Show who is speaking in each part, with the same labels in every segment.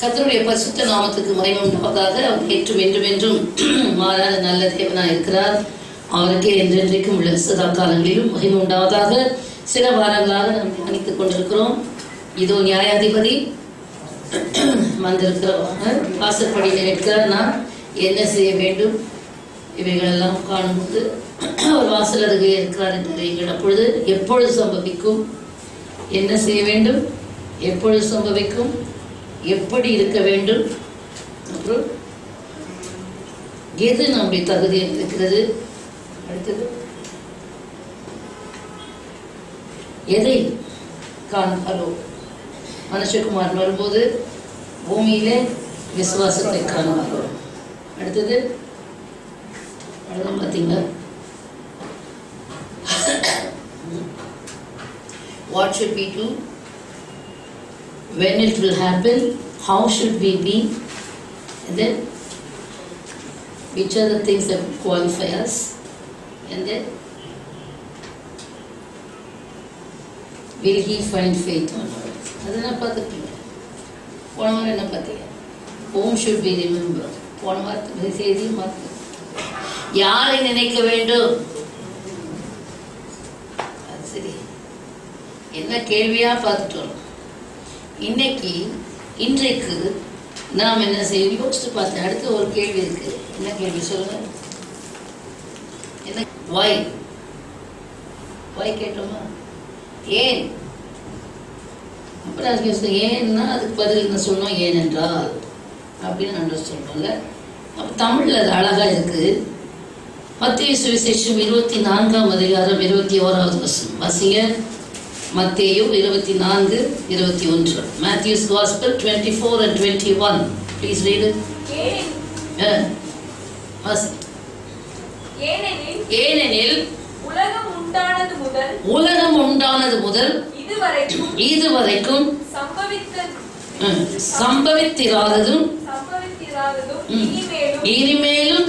Speaker 1: கர்த்தருடைய பரிசுத்த நாமத்துக்கு மகிமை உண்டாவதாக. அவர் ஏற்றும் என்றும் என்றும் மாறாத நல்ல தேவனாய் இருக்கிறார். அவருக்கே என்றென்றைக்கும் உள்ள சதா காலங்களிலும் மகிமை உண்டாவதாக. சில வாரங்களாக நாம் தியானித்துக் கொண்டிருக்கிறோம். இதோ நியாயாதிபதி வந்திருக்கிறவங்க வாசற்படியில் இருக்கிறார். நான் என்ன செய்ய வேண்டும் இவைகளெல்லாம் காணும்போது அவர் வாசல் அருகே இருக்கிறார் என்று அறியுங்கள். அப்பொழுது எப்பொழுது சம்பவிக்கும், என்ன செய்ய வேண்டும், எப்பொழுது சம்பவிக்கும், எப்படி இருக்க வேண்டும், அப்புறம் எது நம்முடைய தகுதி இருக்கிறது, அடுத்தது எதை காண்பாரோ. மனுஷகுமாரன் வரும்போது பூமியிலே விசுவாசத்தை காணுவாரோ. அடுத்தது பார்த்தீங்களா, what should we do, when it will happen, how should we be, and then which are the things that qualify us, and then will he find faith on earth. அதெல்லாம் பார்த்துருக்கீங்க. போன வாரம் என்ன பார்த்தீங்க, whom should we remember. போன வாரத்துக்கு செய்தியும் பார்த்து யாரை நினைக்க வேண்டும். அது சரி, என்ன கேள்வியா பார்த்துட்டோம். இன்றைக்கு நாம் என்ன செய்ய யோசிச்சு பார்த்தேன். அடுத்து ஒரு கேள்வி இருக்கு. என்ன கேள்வி சொல்லுங்க, என்ன வாய் கேட்டோமா, ஏன். அப்புறம் ஏன்னா அதுக்கு பதில் என்ன சொல்லணும், ஏனென்றால் அப்படின்னு நான் சொல்றோம்ல. அப்போ தமிழில் அது அழகா இருக்கு. மத்தேயு சுவிசேஷம் 24ஆம் அதிகாரம் 21வது வசனம் வாசிங்க. மத்தேயு 24:21. Matthew's Gospel 24 and 21. Please read it. ஏனெனில் உலகம் உண்டானது முதல் இதுவரைக்கும் சம்பவித்திராததும் இனிமேலும்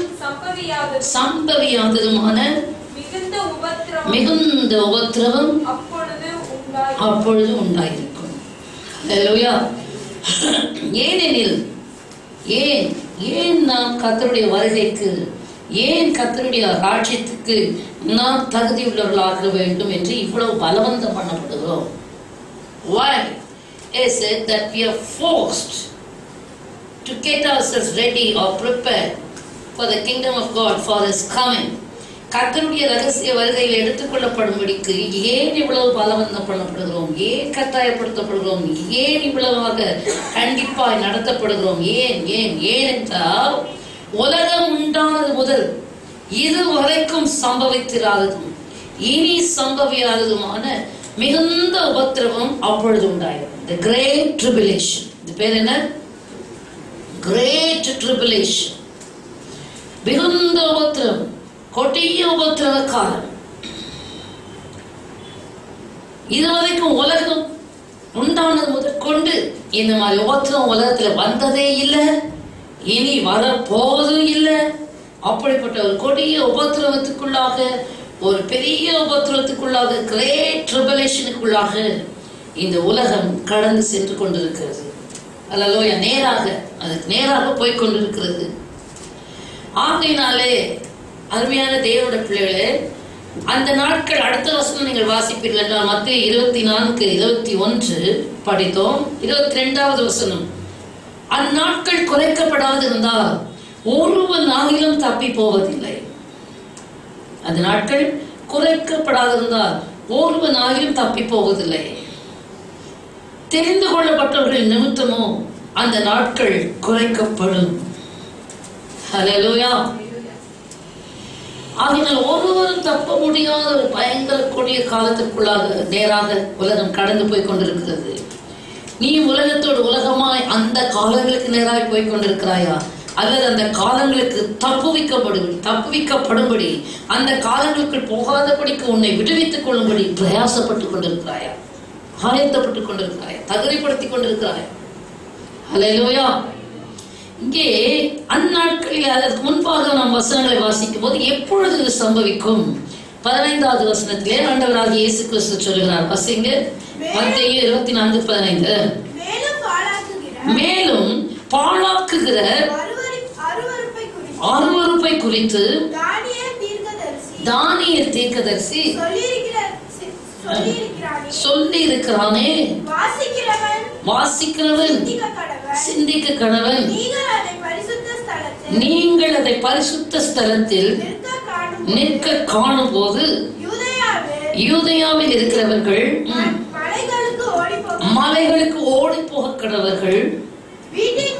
Speaker 1: சம்பவியாததுமான மிகுந்த உபத்திரவம் அப்பொழுது உண்டாயிருக்கும். அல்லேலூயா. ஏனெனில் ஏன் நாம் கர்த்தருடைய வருகைக்கு, ஏன் கர்த்தருடைய ராஜ்யத்துக்கு நாம் தகுதியுள்ளவர்களாக வேண்டும் என்று இவ்வளவு பலவந்தம் பண்ணப்படுகிறோம். Why is it that we are forced to get ourselves ready or prepared for the kingdom of God, for His coming? கர்த்தருடைய ரகசிய வருகையில் எடுத்துக்கொள்ளப்படும்படிக்கு ஏன் இவ்வளவு பலவந்தம் பண்ணப்படுகிறோம், ஏன் கட்டாயப்படுத்தப்படுகிறோம், ஏன் இவ்வளவாக கண்டிப்பாய் நடத்தப்படுகிறோம், ஏன் என்றால் உலகம் உண்டானது முதல் இதுவரைக்கும் சம்பவித்திராததும் இனி சம்பவியாததுமான மிகுந்த உபத்திரவம் அப்பொழுது உண்டாயிரும். The great tribulation. இது பேர் என்ன? Great tribulation. மிகுந்த உபத்திரவம், கொடிய உபத்திரவ காலம். இதுவரைக்கும் உலகம் உண்டானது முதல் கொண்டு இந்த மாதிரி உபத்திரவம் உலகத்துல வந்ததே இல்லை, இனி வரப்போவதும் இல்லை. அப்படிப்பட்ட ஒரு கொடிய உபத்திரவத்துக்குள்ளாக, ஒரு பெரிய உபத்திரவத்துக்குள்ளாக, கிரேட் ட்ரிபுலேஷனுக்குள்ளாக இந்த உலகம் கடந்து சென்று கொண்டிருக்கிறது. அல்லேலூயா. அதுக்கு நேராக போய் கொண்டிருக்கிறது. ஆகையினாலே அருமையான தேவனுடைய பிள்ளைகளே, அந்த நாட்கள், அடுத்த வசனம் நீங்கள் வாசிப்பீர்கள் என்றால் மத்தேயு 24:21 படித்தோம். 22வது வசனம், அந்நாட்கள் குறைக்கப்படாதிருந்தால் ஒருவன் ஆகிலும் தப்பி போவதில்லை. அந்த நாட்கள் குறைக்கப்படாதிருந்தால் ஒருவன் ஆகிலும் தப்பி போவதில்லை. தெரிந்து கொள்ளப்பட்டவர்கள் நிமித்தமோ அந்த நாட்கள் குறைக்கப்படும். ஹல்லேலூயா. ஆகினால் ஒருவரும் தப்ப முடியாத ஒரு பயங்கர கொடிய காலத்திற்குள்ளாக நேராக உலகம் கடந்து போய் கொண்டிருக்கிறது. நீ உலகத்தோடு உலகமாய் அந்த காலங்களுக்கு நேராக போய் கொண்டிருக்கிறாயா, அல்லது அந்த காலங்களுக்கு தப்புவிக்கப்படும்படி அந்த காலங்களுக்கு போகாதபடிக்கு உன்னை விடுவித்துக் கொள்ளும்படி பிரயாசப்பட்டுக் கொண்டிருக்கிறாயா, ஆயத்தப்பட்டுக் கொண்டிருக்கிறாயா, தகுதிப்படுத்திக் கொண்டிருக்கிறாயா? அல்லேலூயா. இங்கே அந்நாட்களில் அதற்கு முன்பாக நாம் வசனங்களை வாசிக்கும் போது எப்பொழுது இது சம்பவிக்கும்? 15வது வசனத்திலே ஆண்டவராகிய இயேசு கிறிஸ்து சொல்கிறார். வாசிங்க. மத்தேயு 24:15. மேலும் பாழாக்குகிற அருவருப்பை குறித்து தானியேல் தீர்க்கதரிசி சொல்லி இருக்கிறானே, வாசிக்கிறவன் சிந்திக்க கடவன். நீங்கள் அதை பரிசுத்த ஸ்தலத்தில் நிற்க காணும் போது யூதேயாவில் இருக்கிறவர்கள் மலைகளுக்கு ஓடி போக கடவர்கள். வீட்டின்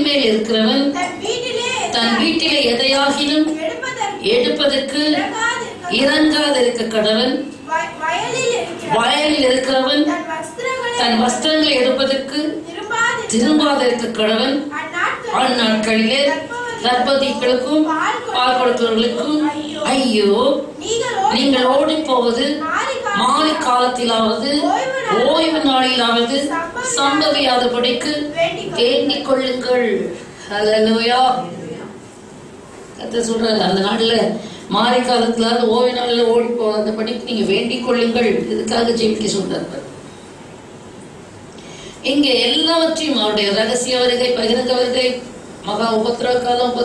Speaker 1: மேல் இருக்கிறவன் தன் வீட்டிலே எதையாகிலும் எடுப்பதற்கு இறங்காதிருக்க கடவன். வயலில் இருக்கிறவன் தன் வஸ்திரங்களை எடுப்பதற்கு திரும்பாதிருக்க கடவன். அந்நாட்களிலே கர்ப்பவதிகளுக்கும் பால் கொடுப்பவர்களுக்கும் ஐயோ, நீங்கள் ஓடி போவது மாலை காலத்திலாவது ஓய்வு நாளிலாவது சம்பவியாதபடிக்கு வேண்டிக் கொள்ளுங்கள். ஹல்லேலூயா. கர்த்தர் சொல்றாரு, அந்த நாள்ல மாலை காலத்திலாவது ஓய்வு நாளில் ஓடி போகாதபடிக்கு நீங்க வேண்டிக் கொள்ளுங்கள். இதுக்காக ஜெபிக்க சொல்றாரு. இங்கே எல்லாவற்றையும் அவருடைய ரகசிய வருகை, பகிரங்க வருகை, மகா உபத்திரவ காலம்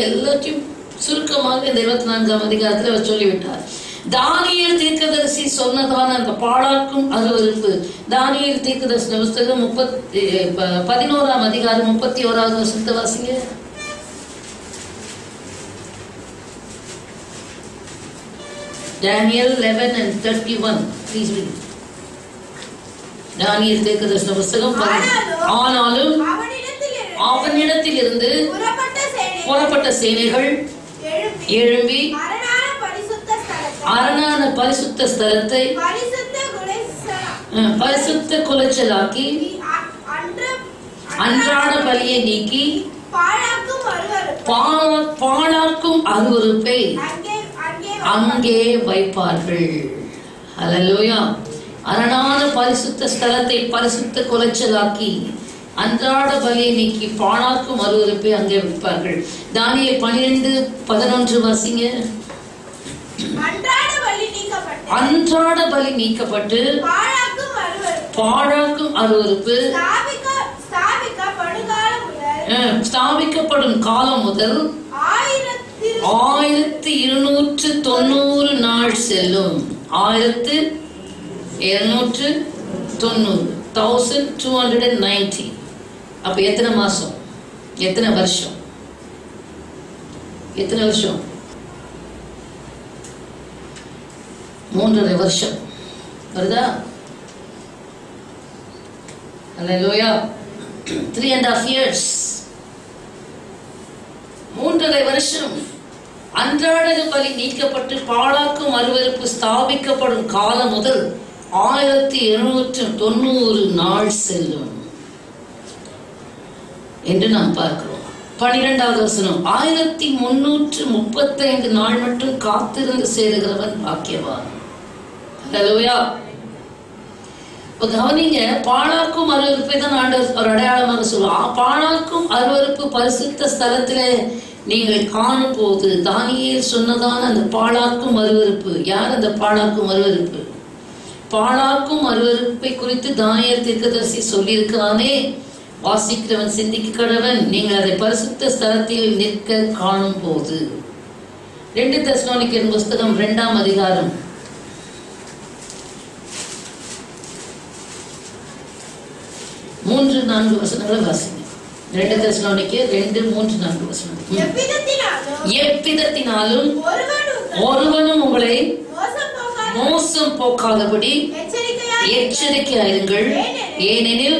Speaker 1: எல்லாத்தையும் சுருக்கமாக இந்த 24ஆம் அதிகாரத்தில் அவர் சொல்லிவிட்டார். தானியேல் தீர்க்கதரிசி சொன்னதான அந்த பாழாக்கும் அருவருப்பு. தானியேல் தீர்க்கதரிசி புஸ்தகம் 11ஆம் அதிகாரம் 31வது வசனத்தை வாசிங்க. Daniel 11 and 31. Please read. தானியேல் தீர்க்கதரிசி புஸ்தகம். ஆனாலும் அவனிடத்திலிருந்து புறப்பட்ட சேனைகள் எழும்பி அரணான பரிசுத்த ஸ்தலத்தை பரிசுத்த குலைச்சலாக்கி அன்றாட பலியை நீக்கி பாழாக்கும் அருவருப்பை அங்கே வைப்பார்கள். ஹல்லேலூயா. அரணான பரிசுத்த ஸ்தலத்தை பரிசுத்த குலைச்சலாக்கி அன்றாட பலியை நீக்கி பாழாக்கும் அருவருப்பை அங்கே வைப்பார்கள். தானியேல் 12:11 வாசிங்க. அன்றாட பலி நீக்கப்பட்டு பாழாக்கும் அருவருப்பு ஸ்தாபிக்கப்படும் காலம் முதல் 1290 நாள் செல்லும். 1290 1290. அப்ப எத்தனை மாசம், எத்தனை வருஷம், எத்தனை வருஷம்? 3.5 வருஷம் வருதா? ஹல்லேலூயா. 3.5 years. 3.5 வருஷம். அன்றாட பலி நீக்கப்பட்டு பாழாக்கும் அருவருப்பு ஸ்தாபிக்கப்படும் காலம் முதல் 1290 நாள் செல்லும் என்று நாம் பார்க்கிறோம். 12வது வசனம். 1335 நாள் மட்டும் காத்திருந்து சேருகிறவன் பாக்கியவான். ஹல்லேலூயா. கவனிங்க, பாழாக்கும் அருவருப்பை தான் ஆண்டவர் ஒரு அடையாளமாக சொல்லுவான். பாழாக்கும் அருவருப்பு பரிசுத்த ஸ்தலத்திலே நீங்கள் காணும் போது தானியேல் சொன்னதான அந்த பாழாக்கும் அருவருப்பு. யார் அந்த பாழாக்கும் அருவருப்பு? பாழாக்கும் அருவருப்பை குறித்து தானியேல் தீர்க்கதரிசி சொல்லியிருக்கிறானே, வாசிக்கிறவன் சிந்திக்க கடவன். நீங்கள் அதை பரிசுத்த ஸ்தலத்தில் நிற்க காணும் போது. 2 தெசலோனிக்கர் புஸ்தகம் 2ஆம் அதிகாரம் 3-4 வசனங்களை வாசிங்க. 2 தெசலோனிக்கர் 2-3-4 வசனம். எவ்விதத்தினாலும் ஒருவனும் உங்களை மோசம் போக்காதபடி எச்சரிக்கையாயிருங்கள். ஏனெனில்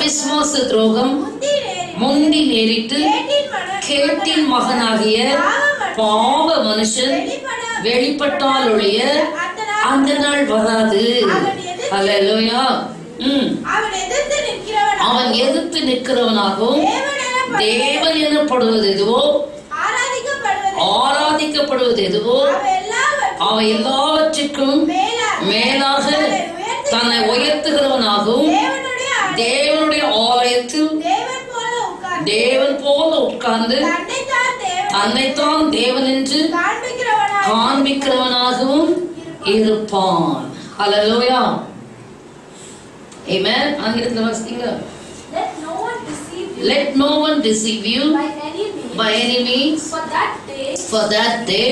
Speaker 1: விசுவாச துரோகம் முந்தி நேரிட்டு கேட்டின் மகனாகிய பாவ மனுஷன் வெளிப்பட்டால் ஒழிய அந்த நாள் வராது. ஹல்லேலூயா. அவன் எதிர்த்து நிற்கிறவனாகவும் தேவன் எனப்படுவது எதுவோ ஆராதிக்கப்படுவது எதுவோ அவன் எல்லாவற்றிற்கும் மேலாக தன்னை உயர்த்துகிறவனாகவும் தேவனுடைய ஆலயத்தில் தேவன் போல உட்கார்ந்து தன்னைத்தான் தேவன் என்று காண்பிக்கிறவனாகவும் இருப்பான். ஹல்லேலூயா. ஆமென். ஆங்கிலத்தில் வாசிங்க.
Speaker 2: Let no one
Speaker 1: let no one deceive you by any means, for that day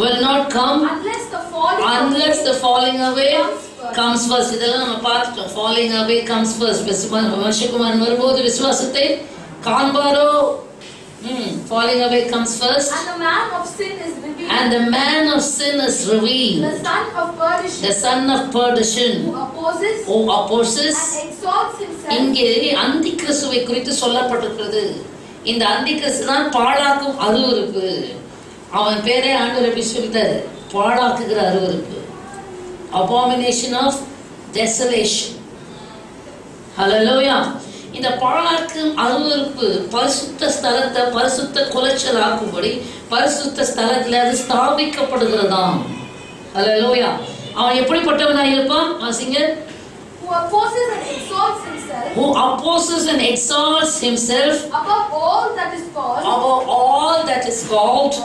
Speaker 1: will not come unless the falling away comes first. இதெல்லாம் நம்ம பார்த்துட்டோம். falling away comes first. மனுஷகுமாரன் வரும்போது விசுவாசத்தை காண்பாரோ? falling away comes first.
Speaker 2: And the man of sin is revealed.
Speaker 1: And the man of sin is revealed.
Speaker 2: The son of perdition.
Speaker 1: The son of perdition.
Speaker 2: Who opposes.
Speaker 1: And
Speaker 2: exalts himself.
Speaker 1: இங்கே அந்திகிறிஸ்துவை குறித்து சொல்லப்பட்டிருக்கிறது. இந்த அந்திகிறிஸ்து தான் பாழாக்கும் அருவருப்பு. அவன் பேரே ஆண்டவர் எப்படி சொல்லிட்டாரு? பாழாக்குகிற அருவருப்பு. Abomination of desolation. Hallelujah. இந்த பாழாக்கும் அருவருப்பு பரிசுத்த ஸ்தலத்தை பரிசுத்த குலைச்சல் ஆக்கும்படி பரிசுத்த ஸ்தலத்தில் அது ஸ்தாபிக்கப்படுகிறதாம். ஹல்லேலூயா. அவன் எப்படிப்பட்டவனாக இருப்பான்? வாசிங்க.
Speaker 2: Who opposes and exalts himself.
Speaker 1: Who opposes and exalts himself
Speaker 2: above all that is called.
Speaker 1: Above all that is called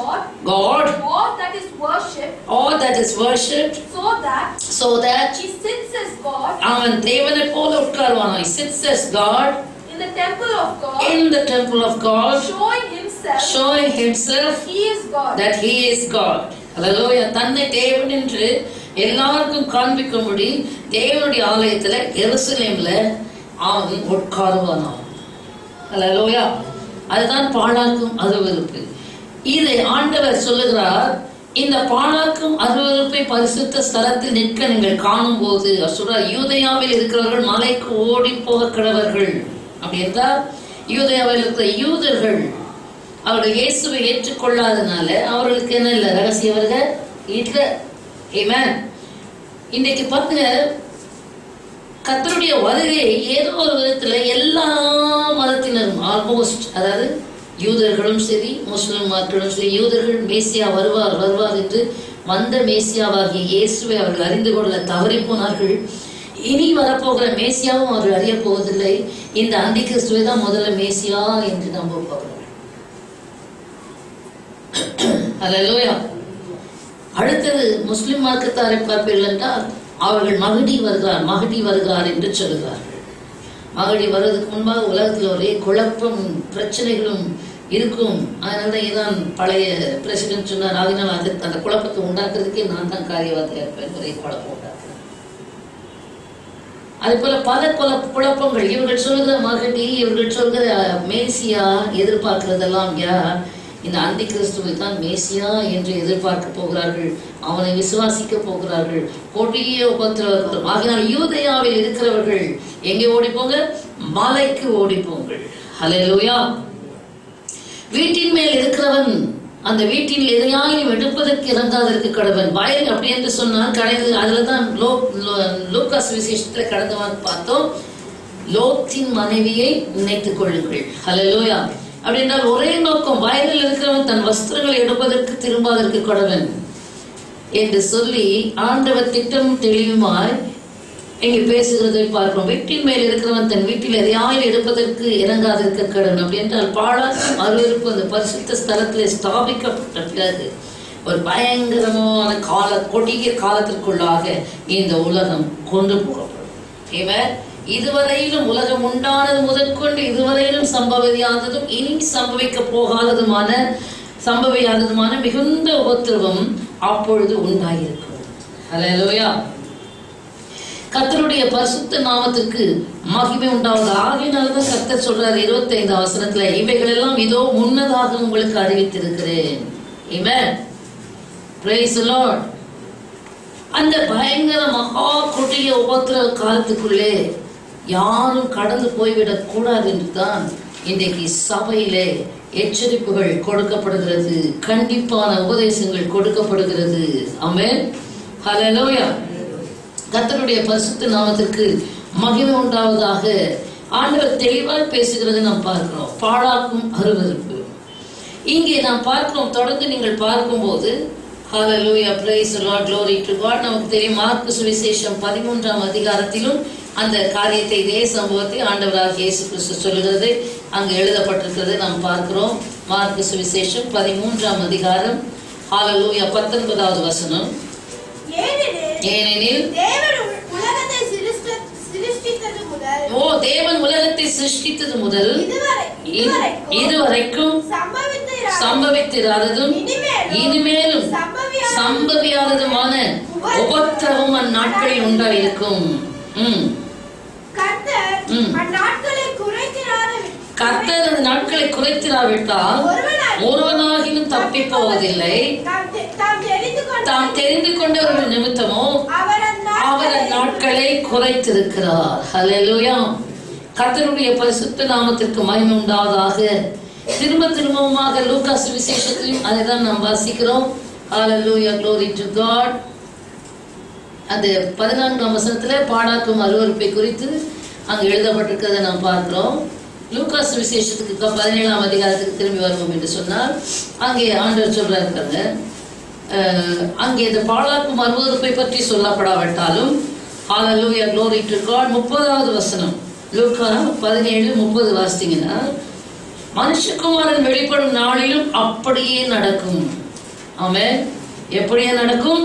Speaker 1: God.
Speaker 2: All that is worshipped.
Speaker 1: All that is worshipped. So that
Speaker 2: he sits as God.
Speaker 1: அவன் தேவனை போல உட்கார்வான். He sits as God.
Speaker 2: In the temple of God.
Speaker 1: In the temple of God.
Speaker 2: Showing himself.
Speaker 1: He is God. That he is God. Hallelujah. தன்னை தேவன் என்று எல்லாருக்கும் காண்பிக்கும்படி தேவனுடைய ஆலயத்துல எருசலேம்ல அவன் உட்காருவானாம். ஹல்லேலூயா. அதுதான் பாழாக்கும் அருவருப்பு. இதை ஆண்டவர் சொல்லுகிறார். இந்த பாழாக்கும் அருவருப்பை பரிசுத்த ஸ்தலத்தில் நிற்க நீங்கள் காணும் போது சொல்றார், யூதேயாவில் இருக்கிறவர்கள் மலைக்கு ஓடி போக கடவர்கள். அப்படி என்றால் யூதேயாவில் இருக்கிற யூதர்கள் அவர்கள் இயேசுவை ஏற்றுக்கொள்ளாதனால அவர்களுக்கு என்ன இல்லை, ரகசியவர்க இல்லை. ஆமென். இன்னைக்கு பாருங்க, கர்த்தருடைய வருகை ஏதோ ஒரு விதத்துல எல்லா மதத்தினரும் ஆல்மோஸ்ட், அதாவது யூதர்களும் சரி முஸ்லிம் மக்களும் சரி, யூதர்கள் மேசியா வருவார் என்று வந்த மேசியாவாகிய இயேசுவை அவர்கள் அறிந்து கொள்ள தவறி போனார்கள். இனி வரப்போகிற மேசியாவும் அவர்கள் அறிய போவதில்லை. இந்த அந்திகிறிஸ்துவை தான் முதல்ல மேசியா என்று நம்ப போகிறோம். ஹல்லேலூயா. அடுத்தது முஸ்லிம் மார்க்கத்தாரை பார்ப்பீர்கள் என்றால் அவர்கள் மகடி வருகிறார் என்று சொல்கிறார்கள். மகடி வருவதற்கு முன்பாக உலகத்தில் ஒரே குழப்பம் பிரச்சனைகளும் இருக்கும். அதனால இதான் பழைய பிரசிடென்ட் சொன்னார், அதனால் அந்த குழப்பத்தை உண்டாக்குறதுக்கே நான் தான் காரியவாதியாக இருப்பேன், ஒரே குழப்பம் உண்டாக்குறேன். அதே போல பல குழப்பங்கள். இவர்கள் சொல்கிற மகடி, இவர்கள் சொல்கிற மேசியா எதிர்பார்க்கிறதெல்லாம் யார்? இந்த அந்தி கிறிஸ்துவை தான் மேசியா என்று எதிர்பார்க்க போகிறார்கள். அவனை விசுவாசிக்க போகிறார்கள். கொடிய உபத்திரவர்கள். ஆகினால் யூதேயாவில் இருக்கிறவர்கள் எங்கே ஓடிப்போங்க? மலைக்கு ஓடிப்போங்கள். ஹல்லேலூயா. வீட்டின் மேல் இருக்கிறவன் அந்த வீட்டில் எதையாயிலும் எடுப்பதற்கு இறங்காதற்கு கடவன். வயல் அப்படி என்று சொன்னால் கடையில் அதில் தான் லூக்காஸ் விசேஷத்தில் கடந்த வாரம் பார்த்தோம். லோத்தின் மனைவியை நினைத்துக் கொள்ளுங்கள். ஹல்லேலூயா. அப்படி என்றால் ஒரே நோக்கம், வயலில் இருக்கிறவன் தன் வஸ்திரங்களை எடுப்பதற்கு திரும்பாதற்கு கடவன் என்று சொல்லி ஆண்டவர் திட்டம் தெளிவுமாய் இங்கு பேசுகிறதை பார்க்கிறோம். வீட்டின் மேல் இருக்கிறவன் தன் வீட்டில் எதையாயில் எடுப்பதற்கு இறங்காதிருக்க கடவன். அப்படி என்றால் பாழாக்கும் அருவருப்பு அந்த பரிசுத்த ஸ்தலத்திலே ஸ்தாபிக்கப்பட்ட பிறகு ஒரு பயங்கரமான கொடிய காலத்திற்குள்ளாக இந்த உலகம் கொண்டு போகப்படும். இவன் இதுவரையிலும் உலகம் உண்டானது முதற்கொண்டு இதுவரையிலும் சம்பவியாததும் இனி சம்பவியாததுமான மிகுந்த உபத்திரவம் அப்பொழுது உண்டாயிருக்கும். ஹல்லேலூயா. கர்த்தருடைய பரிசுத்த நாமத்திற்கு மகிமை உண்டாவது. ஆகையினால்தான் கர்த்தர் சொல்றார் 25 வசனத்துல, இவைகள் எல்லாம் இதோ முன்னதாக உங்களுக்கு அறிவித்திருக்கிறேன். ஆமென். Price the Lord. அந்த பயங்கர மகா கொடிய உபத்திரவ காலத்துக்குள்ளே யாரும் கடந்து போய்விடக் கூடாது என்று தான் இன்றைக்கு சபையிலே எச்சரிப்புகள் கொடுக்கப்படுகிறது, கண்டிப்பான உபதேசங்கள் கொடுக்கப்படுகிறது. ஆமென். ஹல்லேலூயா. கர்த்தருடைய பரிசுத்த நாமத்திற்கு மகிமை உண்டாவதாக. ஆண்டவர் தெளிவாக பேசுகிறது நாம் பார்க்கிறோம். பாழாக்கும் அருவருப்பு இங்கே நாம் பார்க்கிறோம். தொடர்ந்து நீங்கள் பார்க்கும்போது hallelujah, praise the lord, glory to God. நமக்கு தெரியும், மார்க்கு சுவிசேஷம் 13ஆம் அதிகாரத்திலும் அந்த காரியத்தை, இதே சம்பவத்தை ஆண்டவராகிய இயேசு கிறிஸ்து சொல்லுகிறது அங்கு எழுதப்பட்டிருக்கிறது நாம் பார்க்கிறோம். மார்க்கு சுவிசேஷம் 13ஆம் அதிகாரம் ஹல்லேலூயா 19வது வசனம். ஏனெனில் தேவன் உலகத்தை சிருஷ்டித்தது முதல் இதுவரைக்கும் சம்பவித்திராததும் இனிமேலும் சம்பவியாததுமான உபத்திரவம் அந்நாட்களில் உண்டாயிருக்கும். கர்த்தர் அந்த நாட்களை குறைத்திராவிட்டால் ஒருவனாகிலும் தப்பி போவதில்லை. தாம் தெரிந்து கொண்டவர்கள் நிமித்தமோ அவர் அந்நாட்களை குறைத்திருக்கிறார். ஹல்லேலூயா. கர்த்தருடைய பரிசுத்த நாமத்திற்கு மகிமை உண்டாவதாக. திரும்பவுமாக லூக்கா சுவிசேஷத்திலும் அதை தான் நாம் வாசிக்கிறோம். ஹல்லேலூயா, glory to God. அந்த 14ஆம் வசனத்துல பாடாக்கும் அருவருப்பை குறித்து அங்கு எழுதப்பட்டிருக்கிறத நாம் பார்க்கிறோம். லூக்கா சுவிசேஷத்துக்கு 17ஆம் அதிகாரத்துக்கு திரும்பி வருவோம் என்று சொன்னால் அங்கே ஆண்டவர் சொல்றாங்க, அங்கே இந்த பாழாக்கும் அருவருப்பை பற்றி சொல்லப்படாவிட்டாலும் ஹல்லேலூயா, glory to God. 30வது வசனம் லூக்கா 17:30 வாசித்தீங்கன்னா, மனுஷகுமாரன் வெளிப்படும் நாளிலும் அப்படியே நடக்கும். ஆமென். எப்படியே நடக்கும்?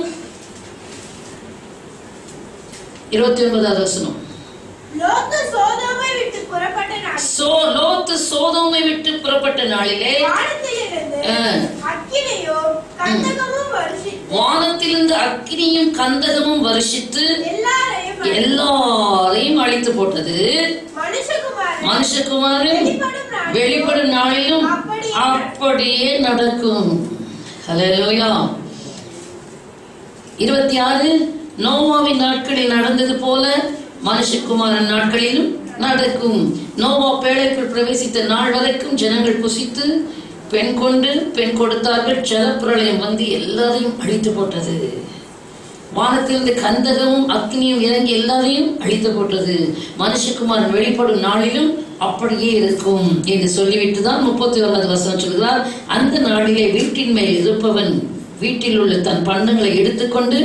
Speaker 1: 29வது வசனம், லோத்து சோதோமை விட்டு புறப்பட்ட நாளிலே வானத்திலிருந்து அக்கினியும் கந்தகமும் வருஷித்து எல்லாரையும் அழித்து போட்டது. மனுஷகுமாரன் வெளிப்படும் நாளிலும் அப்படியே நடக்கும். ஹல்லேலூயா. 26, நோவாவின் நாட்களில் நடந்தது போல மனுஷகுமாரன் நாட்களிலும் நடக்கும். நோவா பேழைக்குள் பிரவேசித்த நாள் வரைக்கும் ஜனங்கள் புசித்து பெண் கொண்டு பெண் கொடுத்தார்கள். ஜலப்பிரளயம் வந்து எல்லாரையும் அழித்து போட்டது. வானத்திலிருந்து கந்தகமும் அக்னியும் இறங்கி எல்லாரையும் அழித்து போட்டது. மனுஷகுமாரன் வெளிப்படும் நாளிலும் அப்படியே இருக்கும் என்று சொல்லிவிட்டு தான் 31வது வசனம் சொல்கிறார், அந்த நாளிலே வீட்டின் மேல் இருப்பவன் வீட்டில் உள்ள தன் பண்டங்களை எடுத்துக்கொண்டு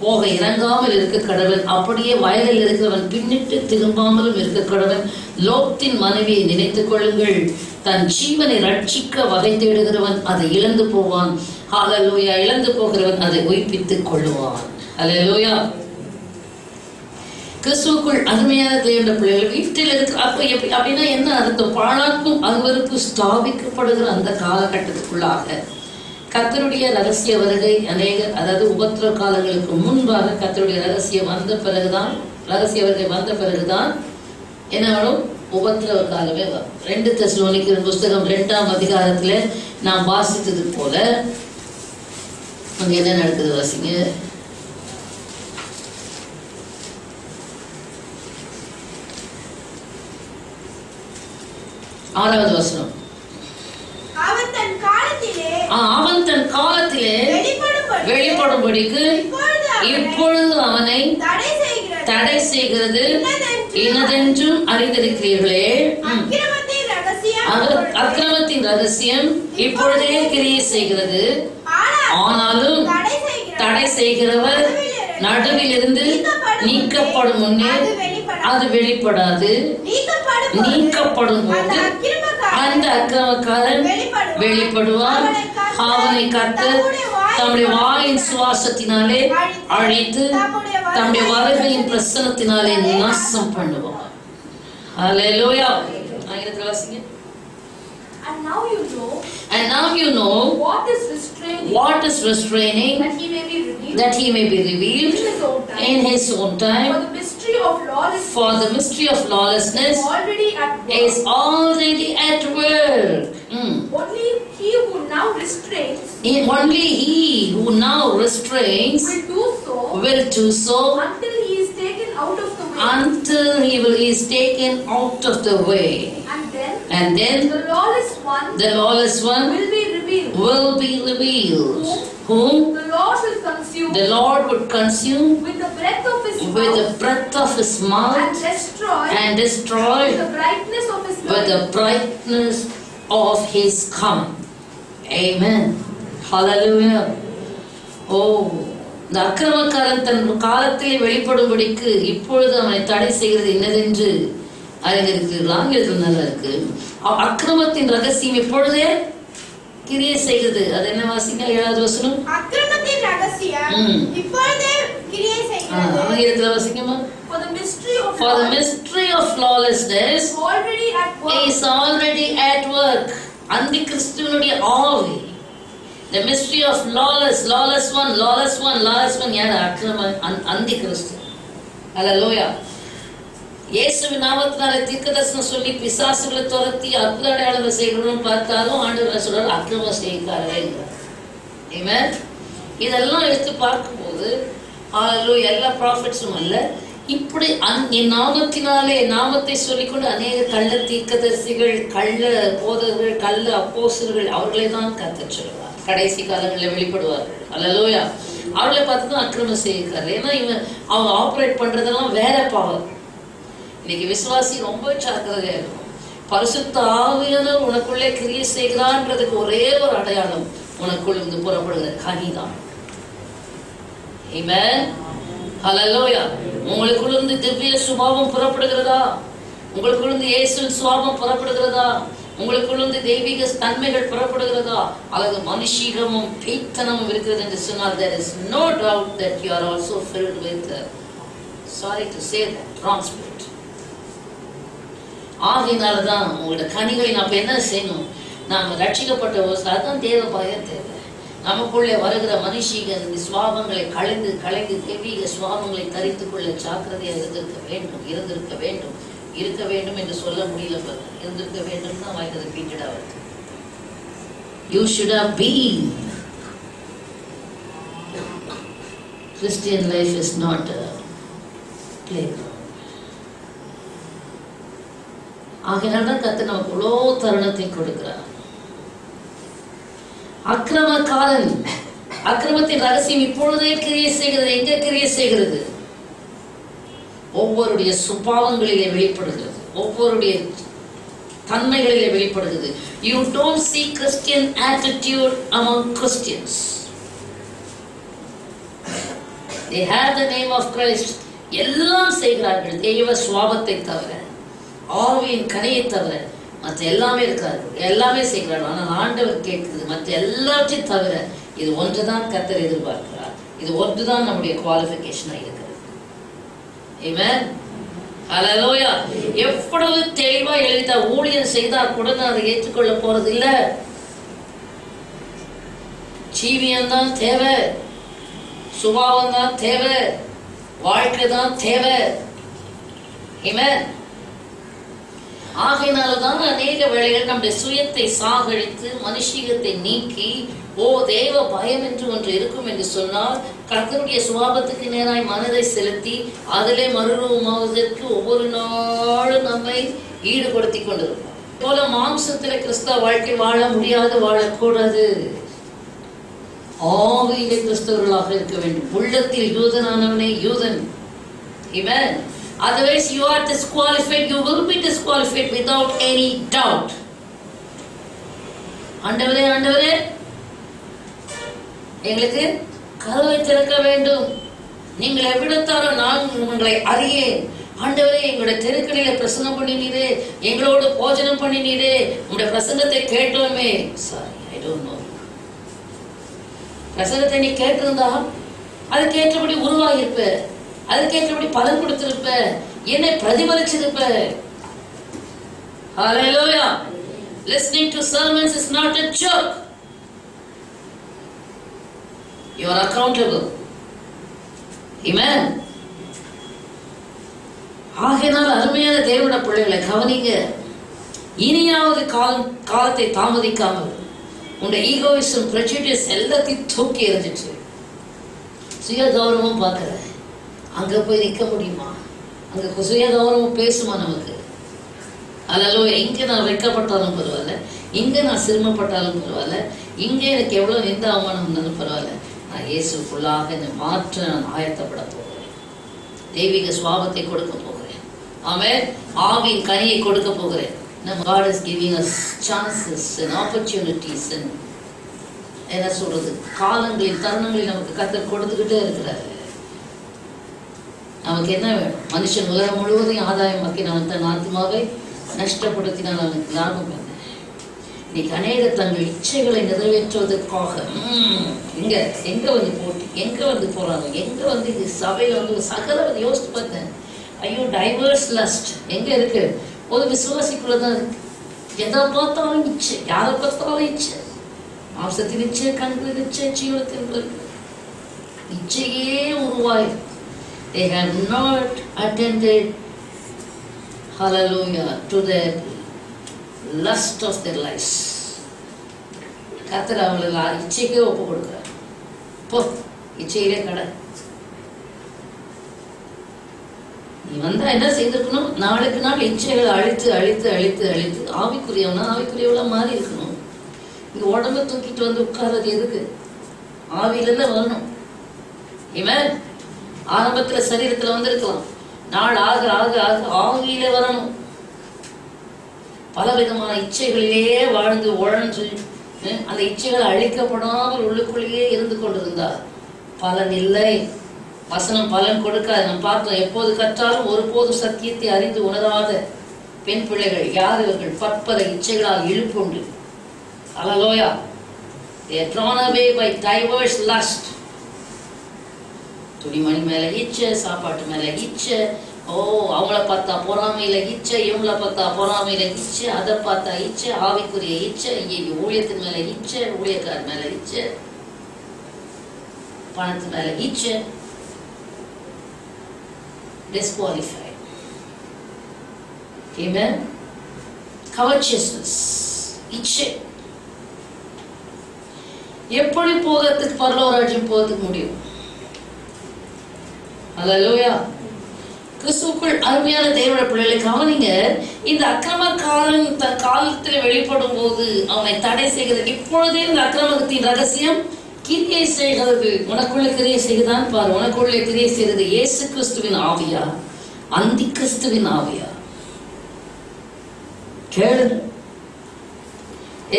Speaker 1: போக இறங்காமல் இருக்க கடவன். அப்படியே வயலில் இருக்கிறவன் பின்னிட்டு திரும்பாமலும் இருக்க கடவன். லோத்தின் மனைவியை நினைத்துக் கொள்ளுங்கள். தன் ஜீவனை ரட்சிக்க வகை தேடுகிறவன் அதை இழந்து போவான். ஹல்லேலூயா. இழந்து போகிறவன் அதை உயிர்ப்பித்துக் கொள்ளுவான். ஹல்லேலூயா. கிறிஸ்துவுக்குள் அருமையான தேவனுடைய பிள்ளைகள் வீட்டில் இருக்கு. அப்ப அப்படின்னா என்ன அர்த்தம்? பாழாக்கும் அருவருப்பு ஸ்தாபிக்கப்படுகிற அந்த காலகட்டத்துக்குள்ளாக கர்த்தருடைய ரகசிய வருகை அதாவது உபத்திர காலங்களுக்கு முன்பாக கர்த்தருடைய ரகசிய வருகை வந்த பிறகுதான் என்ன வரும்? உபத்திரவ காலமே வரும். 2 தெசலோனிக்கர் புஸ்தகம் 2ஆம் அதிகாரத்துல நாம் வாசித்தது போல அங்க என்ன நடக்குது வாசிங்க. ஆறாவது வசனம், அவன் தன் காலத்திலே வெளிப்படும்படிக்கு இப்பொழுது அவனை தடை செய்கிறது இன்னதென்றும் அறிந்திருக்கிறீர்களே. அக்கிரமத்தின் ரகசியம் இப்பொழுதே கிரியை செய்கிறது. ஆனாலும் தடை செய்கிறவர் நடுவில் இருந்து நீக்கப்படும் முன்னே அது வெளிப்படாது. நீக்கப்படும் போது அந்த அக்கிரமக்காரன் வெளிப்படுவான். அவனை கர்த்தர் தம்முடைய வாயின் சுவாசத்தினாலே அழித்து தம்முடைய வருகையின் பிரசன்னத்தினாலே நாசம் பண்ணுவான். ஹல்லேலூயா. ஆங்கிலத்தில் வாசிங்க. And now you know what is restraining that he may be revealed in his own time. For the mystery of lawlessness is already at work.
Speaker 2: Only he who now restrains
Speaker 1: will do so
Speaker 2: until he is taken out of the way.
Speaker 1: Until he is taken out of the way. And then
Speaker 2: the lawless one
Speaker 1: will be revealed. Whom
Speaker 2: the
Speaker 1: Lord would consume
Speaker 2: with the breath of his
Speaker 1: mouth
Speaker 2: and destroy with
Speaker 1: the brightness of his coming. Amen. Hallelujah. Oh, இந்த அக்கிரமக்காரன் தன் காலத்திலே வெளிப்படும்படிக்கு இப்பொழுது அவனை தடை செய்கிறது என்னதென்று அறிந்திருக்கிறீர்கள். ஆங்கிலத்தில் நல்லா இருக்கு. அக்கிரமத்தின் ரகசியம் இப்பொழுதே கிரியை செய்கிறது. அது என்ன வாசிங்க? 7வது வசனம்.
Speaker 2: அக்கிரமத்தின் ரகசியம் இப்பொழுதே கிரியை செய்கிறது.
Speaker 1: ஆங்கிலத்தில் வாசிங்கம்மா.
Speaker 2: For the mystery of
Speaker 1: For the
Speaker 2: lawlessness
Speaker 1: mystery of lawlessness
Speaker 2: is already at work.
Speaker 1: is already at work. அந்தி கிறிஸ்துவனுடைய ஆவி. The mystery of lawless one யார்? அக்கிரம அந்தி கிறிஸ்து. அல்லேலூயா. இயேசுவின் நாமத்தினாலே தீர்க்கதரிசனம் சொல்லி பிசாசுகளை துரத்தி அற்புத அடையாளங்கள் செய்கிறோம்னு பார்த்தாலும் ஆண்டவர் சொல்றார் அக்கிரமம் செய்கிறார்கள். ஆமென். இதெல்லாம் எடுத்து பார்க்கும்போது அல்லேலூயா, எல்லா ப்ராஃபிட்ஸும் அல்ல, இப்படி என் நாமத்தினாலே நாமத்தை சொல்லிக்கொண்டு அநேக கள்ள தீர்க்கதரிசிகள், கள்ள போதகர்கள், கள்ள அப்போஸ்தலர்கள் அவர்களை தான் கர்த்தர் சொல்லுவார். கடைசி காலங்களில் வெளிப்படுவார்கள். அல்லேலூயா. அவர்களை பார்த்து தான் அக்கிரமம் செய்கிறார். ஏன்னா அவங்க ஆப்ரேட் பண்றதெல்லாம் வேற பவர். இன்னைக்கு விசுவாசி ரொம்ப ஜாக்கிரதையா இருக்கும். பரிசுத்த ஆவியானவர் உனக்குள்ளே கிரியை செய்கிறான்றதுக்கு ஒரே ஒரு அடையாளம் உனக்குள் இருந்து புறப்படுகிற கனிதான். ஆமென். ஹல்லேலூயா. உங்களுக்குள்ளிருந்து திவ்ய சுபாவம் புறப்படுகிறதா? உங்களுக்குள்ளிருந்து இயேசுவின் சுபாவம் புறப்படுகிறதா? உங்களுக்குள்ளிருந்து தெய்வீக தன்மைகள் புறப்படுகிறதா? அல்லது மனுஷீகமும் பேய்த்தனமும் இருக்கிறது என்று சொன்னால் there is no doubt that you are also filled with sorry to say that wrong spirit. ஆகையினால்தான் உங்களோட கனிகளை நாம் என்ன செய்யணும்? நாம் ரட்சிக்கப்பட்ட ஒரு அதான் தேவ பயம் தேவை. நமக்குள்ளே வருகிற மனுஷீக சுவாபங்களை களைந்து தெய்வீக சுவாபங்களை தரித்துக் கொள்ள ஜாக்கிரதையாக இருக்க வேண்டும் என்று சொல்ல முடியல. இருந்திருக்க வேண்டும் தான் வாய்க்கிறது ரிப்பீட்டடா வருது. You should have been. Christian life is not a playground. ஆகையினால்தான் கர்த்தர் நமக்கு இவ்வளோ தருணத்தை கொடுக்கிறார். அக்கிரமக்காரன், அக்கிரமத்தின் ரகசியம் இப்பொழுதே கிரியை செய்கிறது. எங்க கிரியை செய்கிறது? ஒவ்வொருடைய சுபாவங்களிலே வெளிப்படுகிறது, ஒவ்வொருடைய தன்மைகளிலே வெளிப்படுகிறது. You don't see Christian attitude among Christians. They have the name of Christ. எல்லாம் செய்கிறார்கள் தெய்வ சுபாவத்தை தவிர, ஆவியின் கனியை தவிர மற்ற எல்லாமே இருக்கிறார்கள், எல்லாமே செய்கிறார்கள். ஆனால் ஆண்டவர் கேட்குது மற்ற எல்லாத்தையும் தவிர இது ஒன்றுதான் கர்த்தர் எதிர்பார்க்கிறார். இது ஒன்றுதான் நம்முடைய குவாலிஃபிகேஷனாக இருக்கிறது. ஆமென். ஹல்லேலூயா. எவ்வளவு தெளிவா எழுதிட்டா ஊழியம் செய்தா கூட நான் அதை ஏற்றுக்கொள்ள போறது இல்ல. ஜீவியம் தான் தேவை, சுபாவம் தான் தேவை, வாழ்க்கை தான் தேவை. ஆமென். ஆகையினால்தான் அநேக வேளைகள் நம்முடைய சுயத்தை சாகழித்து மனுஷீகத்தை நீக்கி தேவ பயம் என்று ஒன்று இருக்கும் என்று சொன்னால் கர்த்தருடைய சுபாவத்துக்கு நேராய் மனதை செலுத்தி அதிலே மறுரூபமாவதற்கு ஒவ்வொரு நாளும் நம்மை ஈடுபடுத்தி கொண்டிருப்போம். போல மாம்சத்திலே கிறிஸ்தவ வாழ்க்கை வாழ முடியாது, வாழக்கூடாது. ஆவியிலே கிறிஸ்தவர்களாக இருக்க வேண்டும். உள்ளத்தில் யூதனானவனே யூதன். ஆமென். Otherwise you are disqualified. You will be disqualified without any doubt. ஆண்டவரே ஆண்டவரே எங்களுக்கு கதவை திறக்க வேண்டும். நீங்கள் எவ்விடத்தாரோ நான் உங்களை அறியேன். ஆண்டவரே எங்களுடைய தெருக்களில பிரசங்கம் பண்ணினீரே, எங்களோடு போஜனம் பண்ணினீரே, உங்களுடைய பிரசங்கத்தை கேட்டோமே. Sorry, I don't know. பிரசங்கத்தை நீ கேட்டிருந்தா அதுக்கேற்றபடி உருவாகியிருப்ப, அதுக்கேற்றபடி பலன் கொடுத்திருப்ப, என்னை பிரதிபலிச்சிருப்ப. ஹல்லேலூயா. Listening to sermons is not a joke. You are accountable. Amen. ஆகையினால் அருமையான தேவனுடைய பிள்ளைகளை கவனிங்க. இனியாவது காலத்தை தாமதிக்காமல் உங்களுடைய ஈகோயிசம், prejudice எல்லாத்தையும் தூக்கி எறிஞ்சிட்டு சுய கௌரவம் பார்க்கிற அங்க போய் நிற்க முடியுமா? அங்க சுய கௌரவம் பேசுமா நமக்கு? அல்லேலூயா. இங்கே நான் வெட்கப்பட்டாலும் பரவாயில்ல, இங்கே நான் சிரமப்பட்டாலும் பரவாயில்ல, இங்கே எனக்கு எவ்வளோ நிந்த அவமானம் இருந்தாலும் பரவாயில்ல, நான் இயேசுக்குள்ளாக என்னை மாற்ற நான் ஆயத்தப்பட போகிறேன். தெய்வீக சுபாவத்தை கொடுக்க போகிறேன். ஆமென். ஆவியின் கனியை கொடுக்க போகிறேன். நம்ம God is giving us chances and opportunities and என்ன சொல்றது, காலங்களின் தருணங்களில் நமக்கு கர்த்தர் கொடுத்துக்கிட்டே இருக்கிறாரு. நமக்கு என்ன வேணும்? மனுஷன் உலகம் முழுவதையும் ஆதாயமாக்கி நான் தன் ஆத்மாவை நஷ்டப்படுத்தினால் அவனுக்கு லாபம் என்ன? இன்னைக்கு அநேக தங்கள் இச்சைகளை நிறைவேற்றுவதற்காக எங்க வந்து போட்டி, எங்க வந்து போறாங்க, எங்க வந்து இது சபையில வந்து சகல யோசித்து பார்த்தேன். ஐயோ டைவர்ஸ் லஸ்ட் எங்க இருக்கு? ஒரு விசுவாசிக்குள்ளதான் இருக்கு. எதை பார்த்தாலும் இச்சை, யாரை பார்த்தாலும் இச்சை, மாம்சத்தின் இச்சை, கண்களின் இச்சை, ஜீவனத்தின் இச்சையே உருவாயிருக்கு. They have not attended, hallelujah, to the lust of their lives. கர்த்தர் அவங்களை இச்சைக்கே ஒப்பு கொடுக்கிறார். போ, இச்சையிலே கடை. நீ வந்தா என்ன செய்திருக்கணும்? நாளுக்கு நாள் இச்சைகளை அழித்து அழித்து அழித்து அழித்து ஆவிக்குரியவனா ஆவிக்குரியவளா மாறி இருக்கணும். இங்க உடம்ப தூக்கிட்டு வந்து உட்கார்றது எதுக்கு? ஆவியில வரணும். இவன் ஆரம்பத்துல சரீரத்துல வந்திருக்கலாம், நாள் ஆக ஆக ஆக ஆவியில வரணும். பலவிதமான இச்சைகளிலேயே வாழ்ந்து உழன்று அந்த இச்சைகள் அழிக்கப்படாமல் உள்ளுக்குள்ளேயே இருந்து கொண்டிருந்தார். பலன் இல்லை, வசனம் பலன் கொடுக்காது. நம்ம பார்த்தோம், எப்போது கற்றாலும் ஒருபோது சத்தியத்தை அறிந்து உணராத பெண் பிள்ளைகள் யார் இவர்கள்? பற்பல இச்சைகளால் இழுப்புண்டு. ஹல்லேலூயா. They are drawn away by diverse lust. துணிமணி மேல இச்சை, சாப்பாட்டு மேல இச்சை, அவங்கள பார்த்தா பொறாமையில இச்சை, இவங்கள பார்த்தா பொறாமையில இச்சை, அதை பார்த்தா இச்சை, ஆவிக்குரிய இச்சை, ஊழியத்தின் மேல இச்சை, ஊழியக்கார் மேல இச்சை, பணத்து மேல இச்சை. Disqualified. Amen. Covetousness, இச்சை. எப்படி போகிறதுக்கு பரலோகராஜ்யம் போகிறதுக்கு முடியும்? ஹல்லேலூயா. கிறிஸ்துவுக்குள் அருமையான தேவனுடைய பிள்ளைகளை கவனிங்க. இந்த அக்கிரமக்காரன் தன் காலத்தில் வெளிப்படும் போது அவனை தடை செய்கிறது. இப்பொழுதே இந்த அக்கிரமத்தின் ரகசியம் கிரியை செய்கிறது. உனக்குள்ள கிரியை செய்யுதான் பாரு. உனக்குள்ளே கிரியை செய்கிறது இயேசு கிறிஸ்துவின் ஆவியா, அந்தி கிறிஸ்துவின் ஆவியா? கேளு.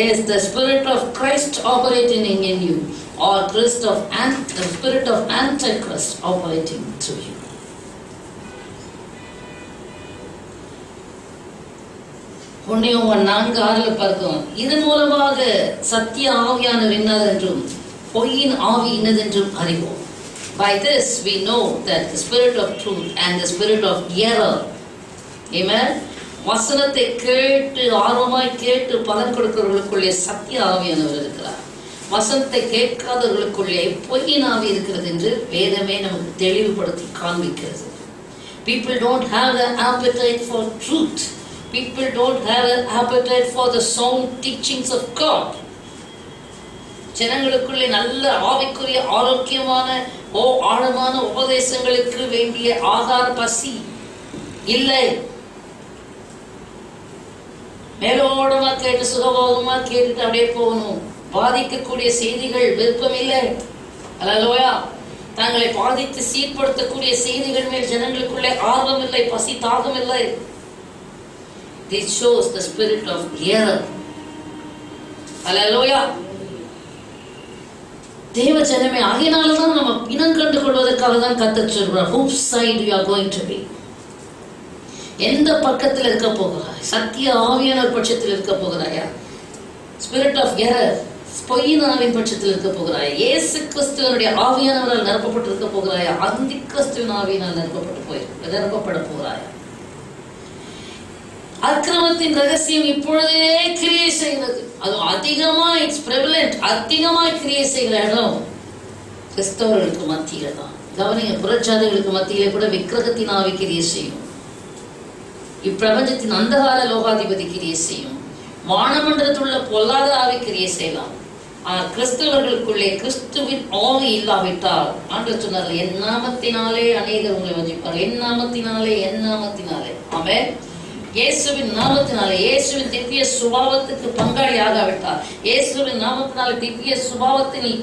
Speaker 1: Is the spirit of Christ operating in you, or the spirit of Antichrist operating through you? புண்ணியம் 4:6 பார்க்கிறோம். இதன் மூலமாக சத்திய ஆவியானவர் இன்னதென்றும் பொய்யின் ஆவி இன்னதென்றும் அறிவோம். By this we know that the spirit of truth and the spirit of error. Amen. வசனத்தை கேட்டு ஆர்வமாய் கேட்டு பலன் கொடுக்கிறவர்களுக்குள்ளே சத்திய ஆவியானவர் இருக்கிறார். வசனத்தை கேட்காதவர்களுக்குள்ளே பொய்யின் ஆவி இருக்கிறது என்று வேதமே நமக்கு தெளிவுபடுத்தி காண்பிக்கிறது. People don't have the appetite for truth. People don't have an appetite for the sound teachings of God. ஜனங்களுக்குள்ளே நல்ல ஆவிக்குரிய ஆரோக்கியமான ஆழமான உபதேசங்களுக்கு வேண்டிய ஆகார பசி இல்லை. மேலோடமா கேட்டு சுகபோகமா கேட்டுட்டு அப்படியே போகணும். பாதிக்கக்கூடிய செய்திகள் விருப்பம் இல்லை. ஹல்லேலூயா. தங்களை பாதித்து சீர்படுத்தக்கூடிய செய்திகள் மேல் ஜனங்களுக்குள்ளே ஆர்வம் இல்லை, பசி தாகம் இல்லை. This shows the spirit of error. ஹல்லேலூயா. தேவ ஜனமே, ஆகையினால்தான் நம்ம இனம் கண்டு கொள்வதற்காக தான் கர்த்தர் சொல்றார், whose side you are going to be. எந்த பக்கத்தில் இருக்க போகிறாய்? சத்திய ஆவியானவர் பட்சத்தில் இருக்க போகிறாயா? ஸ்பிரிட் ஆஃப் எரர், பொய்யின் ஆவியின் பட்சத்தில் இருக்க போகிறாயா? இயேசு கிறிஸ்துவனுடைய ஆவியானவரால் நிரப்பப்பட்டு இருக்க போகிறாயா? அந்தி கிறிஸ்துவின் ஆவியினால் நிரப்பப்பட போகிறாயா? அக்கிரமத்தின் ரகசியம் இப்பொழுதே கிரியை செய்கிறது. அது அதிகமா இட்ஸ் பிரெவலன்ட். அதிகமாய் கிரியை செய்கிற இடம் கிறிஸ்தவர்களுக்கு மத்தியில தான். கவனிங்க, புறச்சாதிகளுக்கு மத்தியிலே கூட விக்கிரகத்தின் ஆவி கிரியை செய்யும். இப்பிரபஞ்சத்தின் அந்தகார லோகாதிபதி கிரியை செய்யும். வானமண்டலத்துள்ள பொல்லாத ஆவி கிரியை செய்யலாம். கிறிஸ்தவர்களுக்குள்ளே கிறிஸ்துவின் ஆவி இல்லாவிட்டால் ஆண்டவர் சொன்னார், என் நாமத்தினாலே அநேகர் உங்களை வஞ்சிப்பார்கள். என் நாமத்தினாலே, என் நாமத்தினாலே. ஆமென். இயேசுவின் நாமத்தினாலே, இயேசுவின் திவ்ய சுபாவத்துக்கு பங்காளி ஆகாவிட்டால், இயேசுவின் நாமத்தினாலே திவ்ய சுபாவத்தை நீ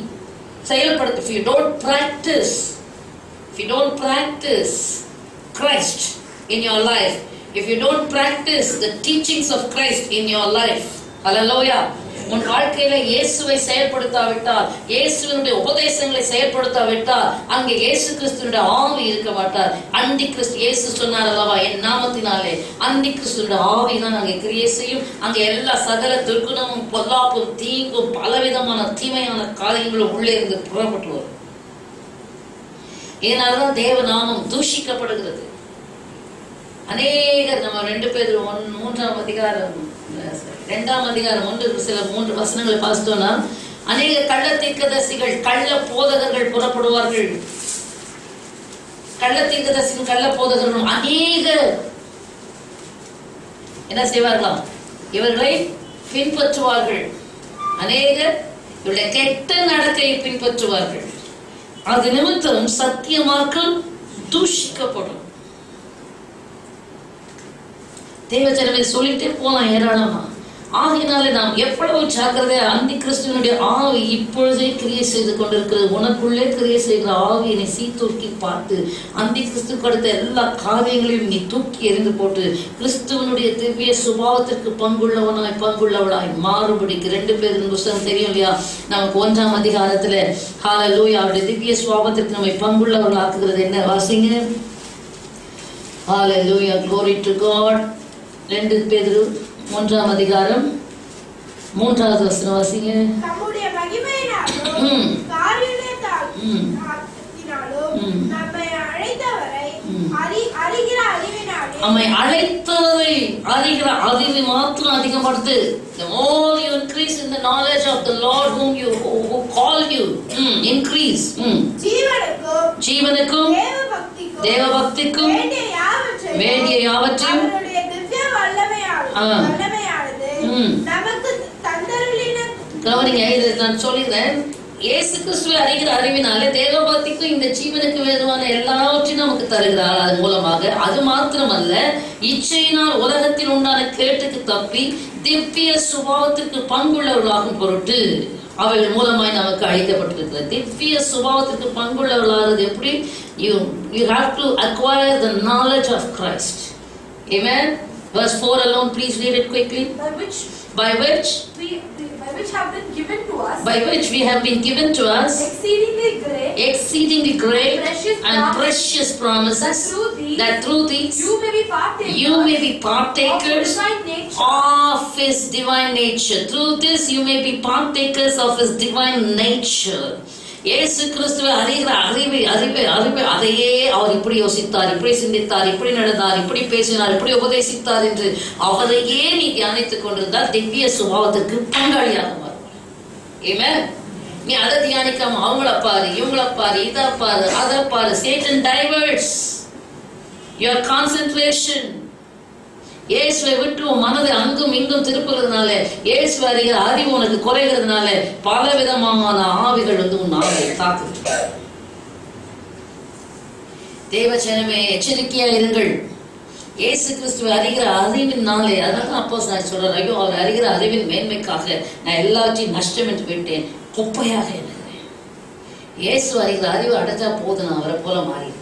Speaker 1: செயல்படுத்த. if you don't practice Christ in your life, if you don't practice the teachings of Christ in your life, hallelujah, உன் வாழ்க்கையில இயேசுவை செயல்படுத்தாவிட்டால், இயேசுவினுடைய உபதேசங்களை செயல்படுத்தாவிட்டால், அங்கே இயேசு கிறிஸ்துவினுடைய ஆவி இருக்க மாட்டார். அந்தி கிறிஸ்து, இயேசு சொன்னார் அல்லவா, என் நாமத்தினாலே. அந்தி கிறிஸ்துவினுடைய ஆவி தான் அங்கே கிரியை செய்யும். அங்கே எல்லா சகல துர்க்குணமும் பொல்லாப்பும் தீங்கும் பலவிதமான தீமையான காரியங்களும் உள்ளே இருந்து புறப்பட்டு வரும். இதனால்தான் தேவ நாமம் தூஷிக்கப்படுகிறது. அநேகர் நம்ம 2 பேர் 3ஆம் அதிகாரம் 2ஆம் அதிகாரம் 3 வசனங்களை பார்த்தோம்னா, அநேக கள்ள தீர்க்கதரிசிகள் கள்ள போதகர்கள் புறப்படுவார்கள். கள்ள தீர்க்கதரிசிகள் கள்ள போதகர்களும் அநேக என்ன செய்வார்களாம், இவர்களை பின்பற்றுவார்கள். அநேகர் இவருடைய கெட்ட நடக்கையை பின்பற்றுவார்கள். அது நிமித்தம் சத்தியமாக்கம் தூஷிக்கப்படும். தேவஜனமே சொல்லிட்டே போலாம் ஏராளமா. ஆகினாலே நாம் எவ்வளவு ஜாக்கிரதையா, அந்தி கிறிஸ்துவனுடைய ஆவி இப்பொழுதே கிரியை செய்து கொண்டிருக்கிறது. உனக்குள்ளே கிரியை செய்கிற ஆவியை நீ சீத்தூக்கி பார்த்து அந்தி கிறிஸ்துக்கு அடுத்த எல்லா காரியங்களையும் நீ தூக்கி எறிந்து போட்டு கிறிஸ்துவனுடைய திவ்ய சுபாவத்திற்கு பங்குள்ளவளாய் மாறுபடிக்கு 2 பேரின் புத்தகம் தெரியும் இல்லையா? நமக்கு 1ஆம் அதிகாரத்துல ஹல்லேலூயா அவருடைய திவ்ய சுபாவத்திற்கு நம்மை பங்குள்ளவர்களாக்குகிறது. என்ன வாசிங்க? ஹல்லேலூயா, glory to God. 2 பேதுரு 1ஆம் அதிகாரம் 3வது வசனம் வாசிங்க.
Speaker 2: தம்முடைய மகிமையினாலும் காருண்யத்தாலும் நம்மை அழைத்தவரை அறிகிற அறிவினாலே, நம்மை அழைத்தவரை அறிகிற அறிவை மாத்திரம் அதிகப்படுத்து. The more you increase in the knowledge of the Lord who called you, increase. ஜீவனுக்கும் தேவபக்திக்கும் வேண்டிய யாவற்றையும் கவனிங்க. இதை நான் சொல்லிடுறேன். இயேசு கிறிஸ்துவை அறிகிற அறிவினாலே தேவபக்திக்கும் இந்த ஜீவனுக்கு வேதுவான எல்லாவற்றையும் நமக்கு தருகிறார். அது மூலமாக அது மாத்திரமல்ல, இச்சையினால் உலகத்தில் உண்டான கேட்டுக்கு தப்பி திவ்ய சுபாவத்திற்கு பங்குள்ளவர்களாகும் பொருட்டு அவைகள் மூலமாய் நமக்கு அளிக்கப்பட்டிருக்கிறது. திவ்ய சுபாவத்திற்கு பங்குள்ளவர்களாகிறது எப்படி? You have to acquire the knowledge of Christ. Amen. Verse 4 alone, please read it quickly. By which we have been given to us exceedingly great and precious promises, that through these you may be partakers of His divine nature. Through this you may be partakers of His divine nature. இயேசு கிறிஸ்துவை அறிகிற அறிவை அதையே அவர் இப்படி யோசித்தார், இப்படி சிந்தித்தார், இப்படி நடந்தார், இப்படி பேசினார், இப்படி உபதேசித்தார் என்று அவரையே நீ தியானித்துக் கொண்டிருந்தால் திவ்ய சுபாவத்திற்கு பங்காளியாக மாறுவார். ஆமென். நீ அதை தியானிக்காம அவங்கள பாரு, இவங்கள பாரு, இதை பாரு, அதை பாரு. Satan diverts your concentration. இயேசுவை விட்டு உன் மனதை அங்கும் இங்கும் திருப்புகிறதுனால, இயேசுவை அறிகிற அறிவு உனக்கு குறைகிறதுனால பல விதமான ஆவிகள் உன் ஆவியை தாக்குது. தேவஜனமே எச்சரிக்கையா இருங்கள். இயேசு கிறிஸ்துவை அறிகிற அறிவினாலே, அதனால அப்போஸ்தலன் சொல்றார், ஐயோ அவர் அறிகிற அறிவின் மேன்மைக்காக நான் எல்லாத்தையும் நஷ்டம் என்று விட்டேன், குப்பையாக இருக்கிறேன். இயேசு அறிகிற அறிவு அடைஞ்சா போது நான் அவரை போல மாறிடுறேன்.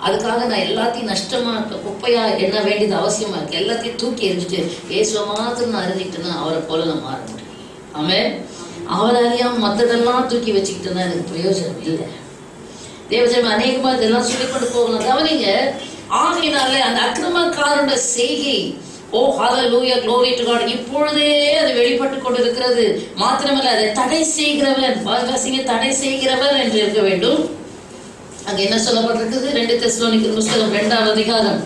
Speaker 2: அதுக்காக நான் எல்லாத்தையும் நஷ்டமா குப்பையா என்ன வேண்டியது அவசியமா இருக்கு. எல்லாத்தையும் தூக்கி எரிஞ்சிட்டு இயேசுவை மாத்திரம் நான் அறிஞ்சிக்கிட்டேன்னா அவரை போல நான் மாற முடியும். ஆமென். அவர் அறியாம மற்றதெல்லாம் தூக்கி வச்சுக்கிட்டேன்னா எனக்கு பிரயோஜனம் இல்லை. தேவஜனம் அநேகமா இதெல்லாம் சொல்லிக்கொண்டு போகணும். கவனிங்க. ஆகையினாலே அந்த அக்கிரமக்காரனுடைய செய்கை, ஓ ஹல்லேலூயா, glory to God, இப்பொழுதே அது வெளிப்பட்டு கொண்டிருக்கிறது. மாத்திரமல்ல அதை தடை செய்கிறவன், வாசிங்க, தடை செய்கிறவன் என்று இருக்க வேண்டும். அங்க என்ன சொல்லப்பட்டிருக்குது? 2 தெசலோனிக்கர் புத்தகம் 2ஆம் அதிகாரம்.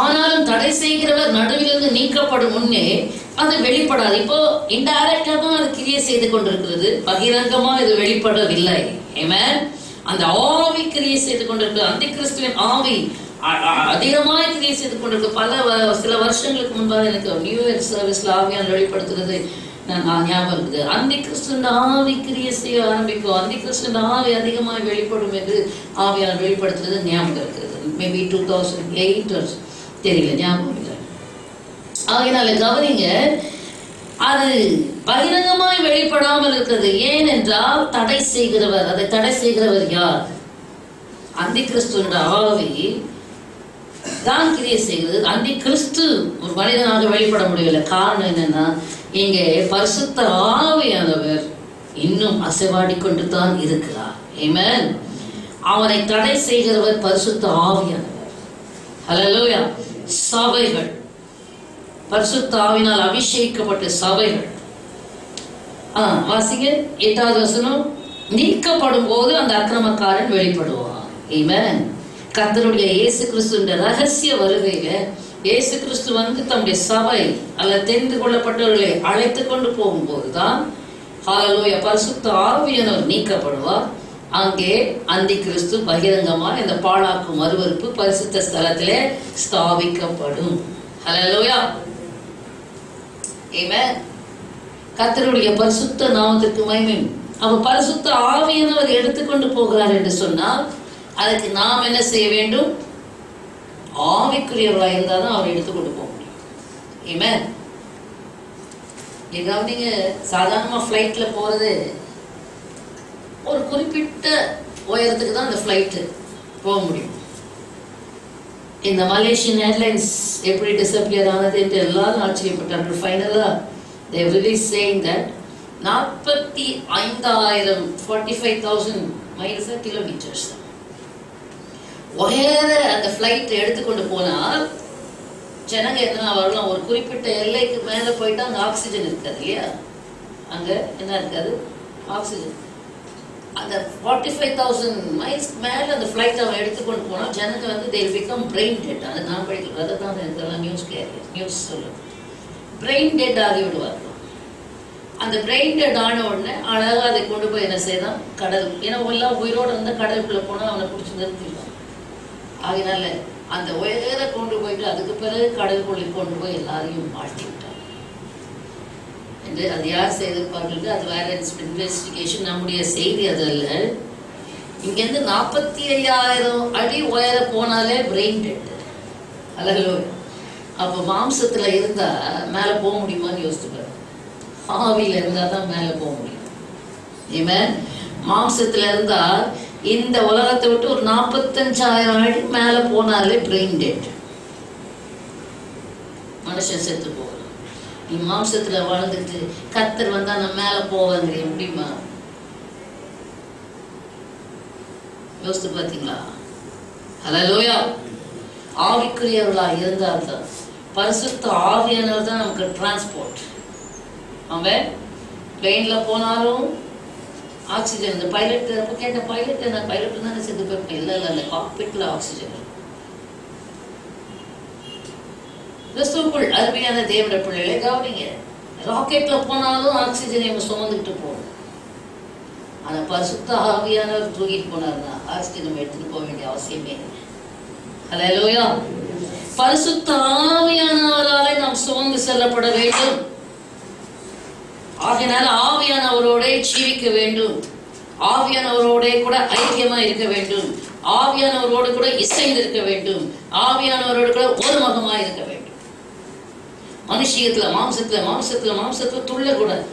Speaker 2: ஆனாலும் தடை செய்கிறவர் நடுவிலிருந்து நீக்கப்படும் முன்னே அது வெளிப்படாது. இப்போ இன்டைரக்டா தான் அது கிரியை செய்து கொண்டிருக்கிறது, பகிரங்கமா இது வெளிப்படவில்லை. ஆமென். அந்த ஆவி கிரியை செய்து கொண்டிருக்கிறது. அந்தி கிறிஸ்துவின் ஆவி அதிகமாக கிரியை செய்து கொண்டிருக்கு. சில வருஷங்களுக்கு முன்பாக எனக்கு நியூ இயர் சர்வீஸ்ல ஆவியால் வெளிப்படுத்துறது நான் ஞாபகம் இருக்குது. அந்தி கிறிஸ்துவின் ஆவி கிரியை செய்ய ஆரம்பிக்கும், அந்தி கிறிஸ்துவின் ஆவி அதிகமாக வெளிப்படும் என்று ஆவியால் வெளிப்படுத்துறது ஞாபகம் இருக்கிறது. மேபி 2008 தெரியல, ஞாபகம் இல்லை. ஆகையினால கவனிங்க, அது பகிரங்கமாய் வெளிப்படாமல் இருக்கிறது. ஏனென்றால் தடை செய்கிறவர், அதை தடை செய்கிறவர் யார்? அந்தி கிறிஸ்துவின் ஆவி தான் கிரியை செய்கிறது. அந்தி கிறிஸ்து ஒரு மனிதனாக வெளிப்பட முடியவில்லை. காரணம் என்னன்னா, இங்கே பரிசுத்த ஆவியானவர் இன்னும் அசைவாடி கொண்டு தான் இருக்கிறார். ஆமென். அவனை தடை செய்கிறவர் பரிசுத்த ஆவியானவர். ஹல்லேலூயா. சபைகள், பரிசுத்த ஆவியினால் அபிஷேகிக்கப்பட்ட சபைகள். வாசிங்க 8வது வசனம். நீக்கப்படும் போது அந்த அக்கிரமக்காரன் வெளிப்படுவான். ஆமென்.
Speaker 1: கர்த்தருடைய இயேசு கிறிஸ்துவின் ரகசிய வருகையில இயேசு கிறிஸ்து வந்து தம்முடைய சபை அல்ல தெரிந்து கொள்ளப்பட்டவர்களை அழைத்து கொண்டு போகும்போதுதான் ஹல்லேலூயா பரிசுத்த ஆவியானவர் நீக்கப்படுவார். அங்கே அந்தி கிறிஸ்து பகிரங்கமா இந்த பாழாக்கும் மறுவறுப்பு பரிசுத்த ஸ்தலத்திலே ஸ்தாபிக்கப்படும். ஹல்லேலூயா ஆமென். கர்த்தருடைய பரிசுத்த நாமத்திற்கு மகிமை. அப்ப பரிசுத்த ஆவியானவர் எடுத்துக்கொண்டு போகிறார் என்று சொன்னால் அதுக்கு நாம் என்ன செய்ய வேண்டும்? ஆவிக்குரியவர்களாக இருந்தால் தான் அவர் எடுத்துக்கொண்டு போக முடியும். ஆமென். ஏதாவது நீங்க சாதாரணமா ஃப்ளைட்ல போறது ஒரு குறிப்பிட்ட உயரத்துக்கு தான் அந்த ஃப்ளைட்டு போக முடியும். இந்த மலேசியன் ஏர்லைன்ஸ் எப்படி டிசப்பியர் ஆனது என்று எல்லாரும் ஆச்சரியப்பட்டார்கள். ஃபைனலா they released saying that 45,000 miles kilometres உயர அந்த ஃப்ளைட் எடுத்துக்கொண்டு போனால் ஜனங்க என்ன வரலாம், ஒரு குறிப்பிட்ட எல்லைக்கு மேலே போயிட்டா அங்கே ஆக்சிஜன் இருக்காது இல்லையா? அங்கே என்ன இருக்காது? ஆக்சிஜன். அந்த 45,000 மைல்ஸ்க்கு மேலே அந்த ஃப்ளைட் அவன் எடுத்துக்கொண்டு போனால் ஜனங்க வந்து they become brain dead. அது நான் படிக்கல, அதை தான் இதெல்லாம் நியூஸ் சொல்லுது. பிரெயின் டெட் ஆகி விடுவார்கள். அந்த பிரெயின் டெட் ஆன உடனே அழகாக அதை கொண்டு போய் என்ன செய்தான்? கடல். ஏன்னா எல்லாம் உயிரோடு இருந்தால் கடலுக்குள்ளே போனால் அவனை பிடிச்சி நிறுத்திடுவான். அதனால அந்த உயர கொண்டு போயிட்டு அதுக்கு பிறகு கடலுக்குள்ளே கொண்டு போய் எல்லாரையும் மாட்டி விட்டாங்க என்று அது யார் செய்திருப்பார்கள்? அது வேற இன்வெஸ்டிகேஷன், நம்முடைய செய்தி அது அல்ல. இங்கேருந்து 45,000 அடி உயர போனாலே பிரெயின் டெட். அல்ல அப்போ மாம்சத்தில் இருந்தால் மேலே போக முடியுமான்னு யோசிச்சுப்பாரு. ஆவியில் இருந்தால் தான் மேலே போக முடியும். ஆமென். மாம்சத்தில் இருந்தால் இந்த உலகத்தை விட்டு ஒரு 45,000 அடி மேலே போனாலே பிரெயின் டெட், மனுஷன் செத்து போகலாம். நீ மாம்சத்தில் வாழ்ந்துட்டு கர்த்தர் வந்தால் நான் மேலே போவேங்கிற முடியுமா? யோசித்து பார்த்தீங்களா? ஹல்லேலூயா. ஆவிக்குரியவர்களாக இருந்தால்தான் பரிசுத்த ஆவியானவர் தான் நமக்கு டிரான்ஸ்போர்ட். அவன் பிளெயினில் போனாலும் ஆக்சிஜன். இந்த பைலட் அப்போ கேட்ட பைலட் நான் பைலட் தானே செத்து போயிருப்பேன். இல்லை இல்லை இல்லை, காக்பிட்டில் ஆக்சிஜன். கிறிஸ்துவுக்குள் அருமையான தேவனுடைய பிள்ளைகளை கவனிங்க. ராக்கெட்டில் போனாலும் ஆக்சிஜனை சுமந்துக்கிட்டு போகணும். ஆனால் பரிசுத்த ஆவியானவர் தூக்கிட்டு போனார்னா ஆக்சிஜன் நம்ம எடுத்துகிட்டு போக வேண்டிய அவசியமே இல்லை. ஹல்லேலூயா. பரிசுத்த ஆவியானவராலே நாம் சுமந்து செல்லப்பட வேண்டும். ஆகையினால ஆவியானவரோட ஜீவிக்க வேண்டும். ஆவியானவரோட கூட ஐக்கியமா இருக்க வேண்டும். ஆவியானவரோடு கூட இசைந்து இருக்க வேண்டும். ஆவியானவரோடு கூட ஒரு முகமா இருக்க வேண்டும். மனுஷியத்துல மாம்சத்துல துள்ளக்கூடாது.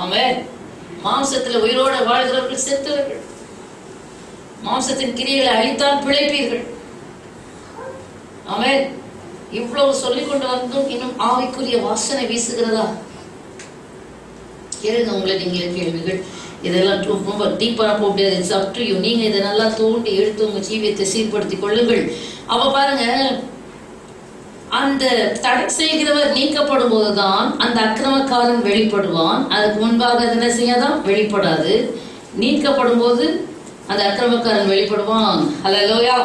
Speaker 1: ஆமென். மாம்சத்துல உயிரோட வாழ்கிறவர்கள் செத்தவர்கள். மாம்சத்தின் கிரியைகளை அழித்தால் பிழைப்பீர்கள். ஆமென். இவ்வளவு சொல்லிக் கொண்டு வந்தும் இன்னும் ஆவிக்குரிய வாசனை வீசுகிறதா? கேளுங்க, உங்களை நீங்களே கேள்விகள். இதெல்லாம் ரொம்ப டீப்பாக போக முடியாது. It's up to you. நீங்க இதை நல்லா தூண்டி எடுத்து உங்க ஜீவியத்தை சீர்படுத்திக் கொள்ளுங்கள். அப்ப பாருங்க, அந்த தடை செய்கிறவர் நீக்கப்படும் போதுதான் அந்த அக்கிரமக்காரன் வெளிப்படுவான். அதுக்கு முன்பாக என்ன செய்யாதான்? வெளிப்படாது. நீக்கப்படும் போது அந்த அக்கிரமக்காரன் வெளிப்படுவான். ஹல்லேலூயா.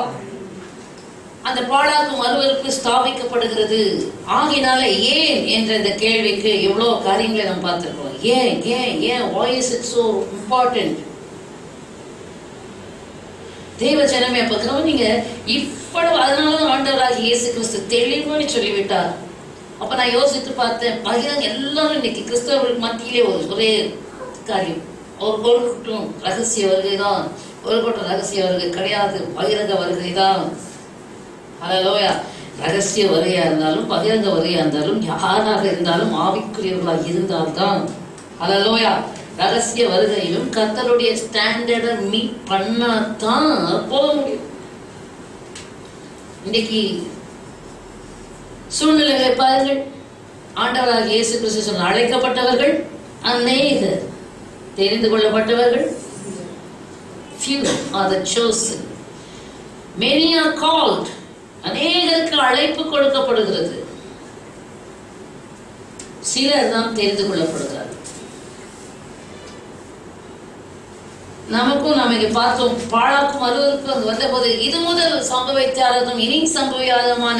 Speaker 1: அந்த பாழாக்கும் மறுவறுப்பு ஸ்தாபிக்கப்படுகிறது. ஆகினால ஏன் என்ற இந்த கேள்விக்கு எவ்வளோ காரியங்களை நம்ம பார்த்துருக்கோம். ஏன் ஏன் ஏன் why is it so important? தேவ ஜனமே பார்க்கிறோம். நீங்க இவ்வளவு அதனாலதான் ஆண்டவராக இயேசு கிறிஸ்து தெளிவாக சொல்லிவிட்டார். அப்ப நான் யோசித்து பார்த்தேன், பகிரங்க எல்லாரும் இன்னைக்கு கிறிஸ்தவர்களுக்கு மத்தியிலே ஒரே காரியம், ஒரு கூட்டம் ரகசிய வருகை தான், ஒரு கூட்டம் ரகசிய வருகை கிடையாது, பகிரங்க வருகை தான். ஹல்லேலூயா. ரகசிய வருகையா இருந்தாலும் பகிரங்க வருகையா இருந்தாலும் யாராக இருந்தாலும் ஆவிக்குரியவர்களாக இருந்தால்தான். ஹல்லேலூயா. ரகசிய வருகையிலும் கர்த்தருடைய ஸ்டாண்டர்டை மீட் பண்ணாதான் போக முடியும். இன்னைக்கு சூழ்நிலைகளை பாருங்கள். ஆண்டவராக இயேசு கிறிஸ்து சொன்ன அழைக்கப்பட்டவர்கள் அநேகர், தெரிந்து கொள்ளப்பட்டவர்கள் few are the chosen. Many are called. அநேகருக்கு அழைப்பு கொடுக்கப்படுகிறது, சிலர் தான் தெரிந்து கொள்ளப்படுகிறார்கள். நமக்கும் நாம் இங்கே பார்த்தோம், பாழாக்கும் அலுவலுக்கும் அது வந்தபோது இது முதல் சம்பவித்தாரதும் இனி சம்பவியாதமான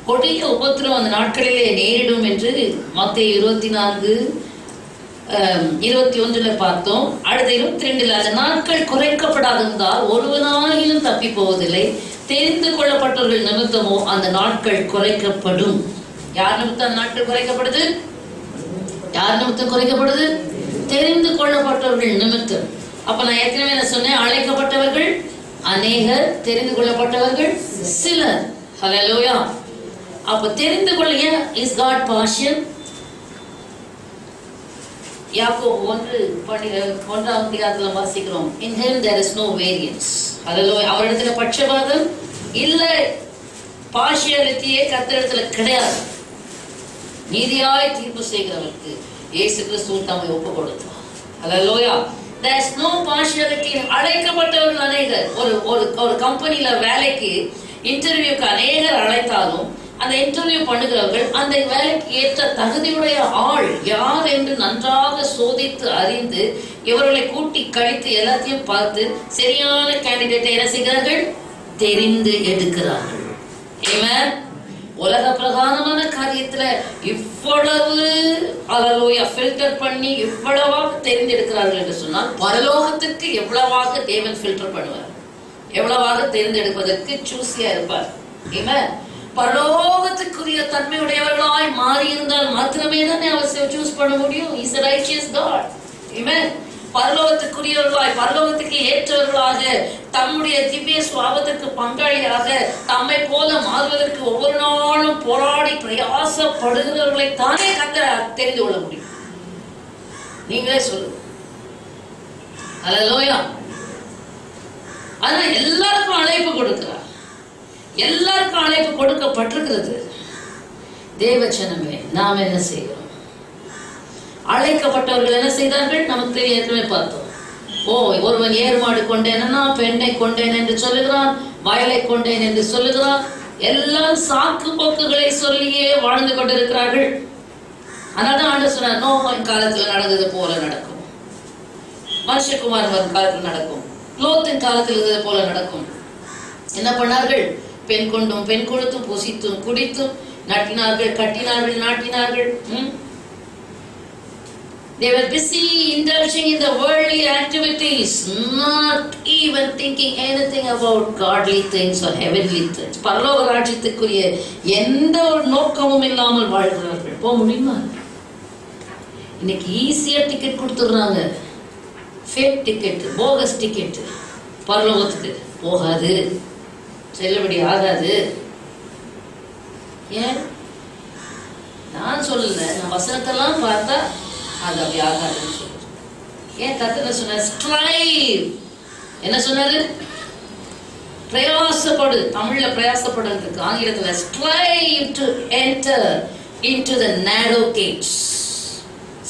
Speaker 1: கொடிய உபத்திரம் அந்த நாட்களிலே நேரிடும் என்று மத்தேயு 24:21 பார்த்தோம். அடுத்த 22 அந்த நாட்கள் குறைக்கப்படாதிருந்தால் ஒருவனாயிலும் தப்பி போவதில்லை, தெரிந்து கொள்ளப்பட்டவர்கள் நிமித்தமோ அந்த நாட்கள் குறைக்கப்படும். யார் நிமித்தம் அந்த நாட்கள் குறைக்கப்படுது? யார் நிமித்தம் குறைக்கப்படுது? தெரிந்து கொள்ளப்பட்டவர்கள் நிமித்தம். அப்ப நான் ஏற்கனவே என்ன சொன்னேன்? அழைக்கப்பட்டவர்கள் அநேகர், தெரிந்து கொள்ளப்பட்டவர்கள் சிலர். ஹல்லேலூயா. அப்ப தெரிந்து கொள்ள இஸ் காட் பார்ஷியல்? யாக்கோபு 1:1 வாசிக்கிறோம், in him there is no variance. ஹல்லேலூயா. அவரிடத்துல பட்சபாதம் இல்லை, பார்ஷியாலிட்டியே கர்த்தரிடத்துல கிடையாது. நீதியாய் தீர்ப்பு செய்கிறவருக்கு இயேசு கிறிஸ்து தம்மை ஒப்பு கொடுத்தார். ஹல்லேலூயா. there is no partiality. அழைக்கப்பட்டவர்கள் அநேகர். ஒரு கம்பெனில வேலைக்கு இன்டர்வியூக்கு அநேகர் அழைத்தாலும் அந்த இன்டர்வியூ பண்ணுகிறவர்கள் அந்த வேலைக்கு ஏற்ற தகுதியுடைய ஆள் யார் என்று நன்றாக சோதித்து அறிந்து இவர்களை கூட்டி கழித்து எல்லாத்தையும் பார்த்து சரியான கேண்டிடேட்டை என்ன செய்கிறார்கள்? தெரிந்து எடுக்கிறார்கள். ஆமென். உலக பிரதானமான காரியத்துல இவ்வளவு ஹல்லேலூயா ஃபில்டர் பண்ணி இவ்வளவாக தெரிந்தெடுக்கிறார்கள் என்று சொன்னால் பரலோகத்துக்கு எவ்வளவாக தேவன் ஃபில்டர் பண்ணுவார், எவ்வளவாக தேர்ந்தெடுப்பதற்கு சூஸியா இருப்பார். ஆமென். பரலோகத்துக்குரிய தன்மையுடையவர்களாய் மாறி இருந்தால் மாத்திரமே தானே அவர் சூஸ் பண்ண முடியும். Is a righteous God. ஆமென். பரலோகத்துக்குரியவர்களாய் பரலோகத்துக்கு ஏற்றவர்களாக தம்முடைய திவ்ய சுவாபத்திற்கு பங்காளியாக தம்மை போல மாறுவதற்கு ஒவ்வொரு நாளும் போராடி பிரயாசப்படுகிறவர்களை தானே கர்த்தர் தெரிந்து கொள்ள முடியும். நீங்களே சொல்லுங்க. ஹல்லேலூயா. ஆனா எல்லாருக்கும் அழைப்பு கொடுக்கிறார், எல்லாருக்கும் அழைப்பு கொடுக்கப்பட்டிருக்கிறது. தேவச்சனமே, நாம் என்ன செய்கிறோம்? அழைக்கப்பட்டவர்கள் என்ன செய்தார்கள்? நமக்கு ஏற்கனவே பார்த்தோம். ஒருவன் ஏறுமாடு கொண்டேனா பெண்ணை கொண்டேன் என்று சொல்லுகிறான், வயலை கொண்டேன் என்று சொல்லுகிறான். எல்லாம் சாக்கு போக்குகளை சொல்லியே வாழ்ந்து கொண்டிருக்கிறார்கள். அதனால ஆண்டவர் சொன்னார், நோவாவின் காலத்துல நடந்தது போல நடக்கும், மனுஷகுமாரன் காலத்தில் நடக்கும், லோத்தின் காலத்தில் இருந்தது போல நடக்கும். என்ன பண்ணார்கள்? பெண் கொண்டும் பெண் கொடுத்தும் புசித்தும் குடித்தும் நட்டினார்கள், கட்டினார்கள், நாட்டினார்கள். They were busy indulging in the worldly activities, not even thinking anything about godly things or heavenly things. பரலோக ராஜ்யத்துக்குரிய எந்த ஒரு நோக்கமும் இல்லாமல் வாழ்கிறார்கள். போக முடியுமா? இன்னைக்கு ஈஸியா டிக்கெட் கொடுத்துடுறாங்க, ஃபேக் டிக்கெட், போகஸ் டிக்கெட். பரலோகத்துக்கு போகாது, செல்லுபடி ஆகாது. ஏன் நான் சொல்லல, நான் வசனத்தெல்லாம் பார்த்தா அது அப்படி ஆகாதுன்னு சொல்லுது. ஏன் கர்த்தர் சொன்னார்? ஸ்ட்ரைவ். என்ன சொன்னாரு? பிரயாசப்படு. தமிழ்ல பிரயாசப்படுறதுக்கு ஆங்கிலத்துல strive to enter into the நேரோ கேட்ஸ்.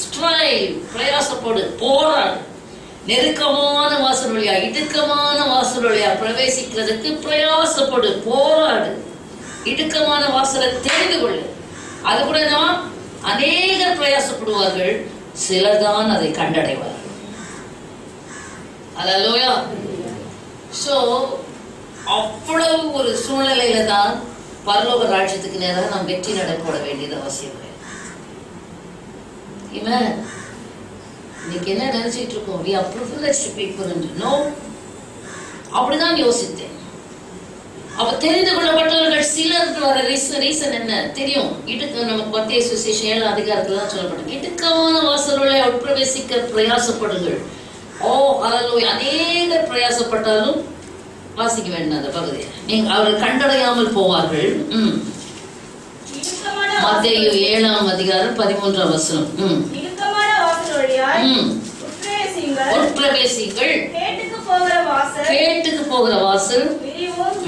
Speaker 1: ஸ்ட்ரைவ், பிரயாசப்படு, போராடு. நெருக்கமான வாசல் வழியா இடுக்கமான வாசல் வழியா பிரவேசிக்கிறதுக்கு பிரயாசப்படு, போராடு. இடுக்கமான வாசலை தெரிந்து கொள்ளு. அது கூட நான் அநேகர் பிரயாசப்படுவார்கள், சிலர்தான் அதை கண்டடைவார்கள். ஹல்லேலூயா. சோ அவ்வளவு ஒரு சூழ்நிலையில தான் பரலோக ராஜ்யத்துக்கு நேராக நாம் வெற்றி நடைபோட வேண்டியது அவசியம். இன்னைக்கு என்ன நினைச்சிட்டு இருக்கோம்? we are privileged people என்று. நோ, அப்படிதான் யோசித்தேன். அப்ப தெரிந்து கொள்ளப்பட்டவர்கள் சிலருக்கு வர ரீசன் என்ன தெரியும்? நமக்கு மத்திய சுவிசேஷம் 7 அதிகாரத்துல தான் சொல்லப்படும், இடுக்கமான வாசல்களை உட்பிரவேசிக்க பிரயாசப்படுங்கள். ஹல்லேலூயா. அநேகர் பிரயாசப்பட்டாலும் வாசிக்க வேண்டாம் அந்த பகுதியை. நீங்க அவர்கள் கண்டடையாமல் போவார்கள். மத்தேயு 7 அதிகாரம் 13 வசனம். உட்பிரவேசிங்கள். கேட்டுக்கு போகிற வாசல்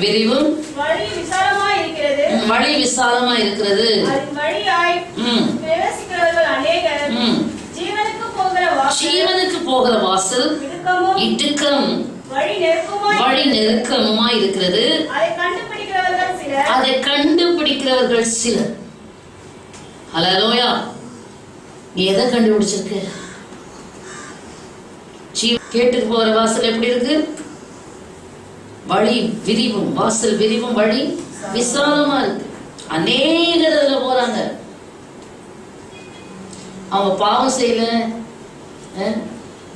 Speaker 1: விரிவும் வழி விசாலமா இருக்கிறது. ஜீவனுக்கு போகிற வாசல் இடுக்கம், வழி நெருக்கமா இருக்கிறது. அதை கண்டுபிடிக்கிறவர்கள் சிலர். ஹல்லேலூயா. நீ எதை கண்டுபிடிச்சிருக்க?
Speaker 2: கேட்டுக்கு போகிற வாசல் எப்படி இருக்கு? வழி விரிவும், வாசல் விரிவும், வழி விசாலமா இருக்கு. அநேகர் அதுல போறாங்க. அவங்க பாவம் செய்யல,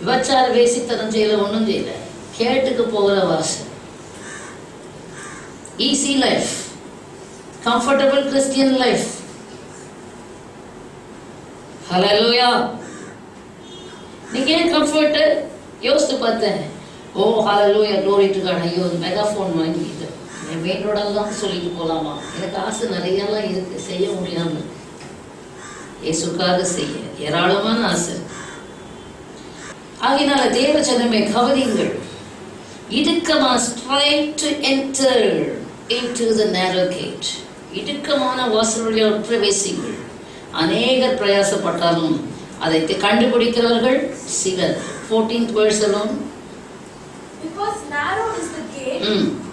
Speaker 2: விபச்சார வேசித்தனம் செய்யல, ஒன்றும் செய்யல. கேட்டுக்கு போகிற வாசல். Easy life, comfortable Christian life. Hallelujah. நீங்க ஏன் கம்ஃபர்ட் யோசித்து பார்த்தேன். Oh hallelujah, glory to God. ஐயோ மெகாஃபோன் வாங்கிட்டு என் வேண்டோடலாம் சொல்லிட்டு போகலாமா? எனக்கு ஆசை நிறையெல்லாம் இருக்கு, செய்ய முடியாம இருக்கு. இயேசுக்காக செய்ய ஏராளமான ஆசை. ஆகினால தேவ ஜனமே கவனியுங்கள். இடுக்கமா straight to enter into the narrow gate. இடுக்கமான வாசலுடைய பிரவேசிங்கள். அநேகர் பிரயாசப்பட்டாலும் அதை கண்டுபிடிக்கிறவர்கள் சிலர். 14th verse alone.
Speaker 3: Because narrow is the gate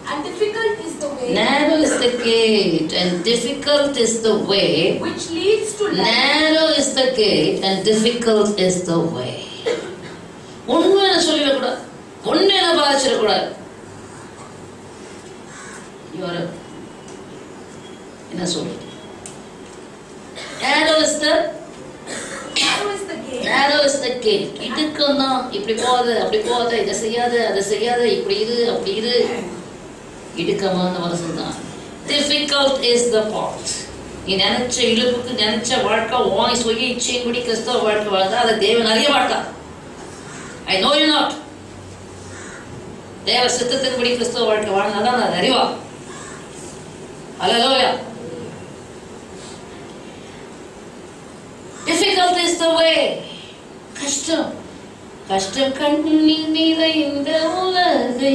Speaker 3: and difficult is the way.
Speaker 2: Narrow is the gate and difficult is the way
Speaker 3: which leads to life.
Speaker 2: Narrow is the gate and difficult is the way. உண்மை சொல்லிடக்கூடாது, உண்மையில பாதிச்சிடக்கூடாது. என்ன சொல்றது? Narrow is the Narrow is the gate. இதுக்கும் தான் இப்படி போகாத, அப்படி போகாத, இதை செய்யாத, அதை செய்யாத, இப்படி இரு, அப்படி இரு. இடுக்கமான வாசல் தான். Difficult is the path. நீ நினைச்ச இழுப்புக்கு நினைச்ச வாழ்க்கை வாங்கி சொல்லி இச்சையின்படி கிறிஸ்தவ வாழ்க்கை வாழ்ந்தா அதை தேவன் அறிய மாட்டார். I know you not. தேவ சித்தத்தின்படி கிறிஸ்தவ வாழ்க்கை வாழ்ந்தாதான் அதை அறிவா. ஹல்லேலூயா. Difficult is the way. கஷ்டம் கஷ்டம் கண்ணீர் நிறைந்த உலகை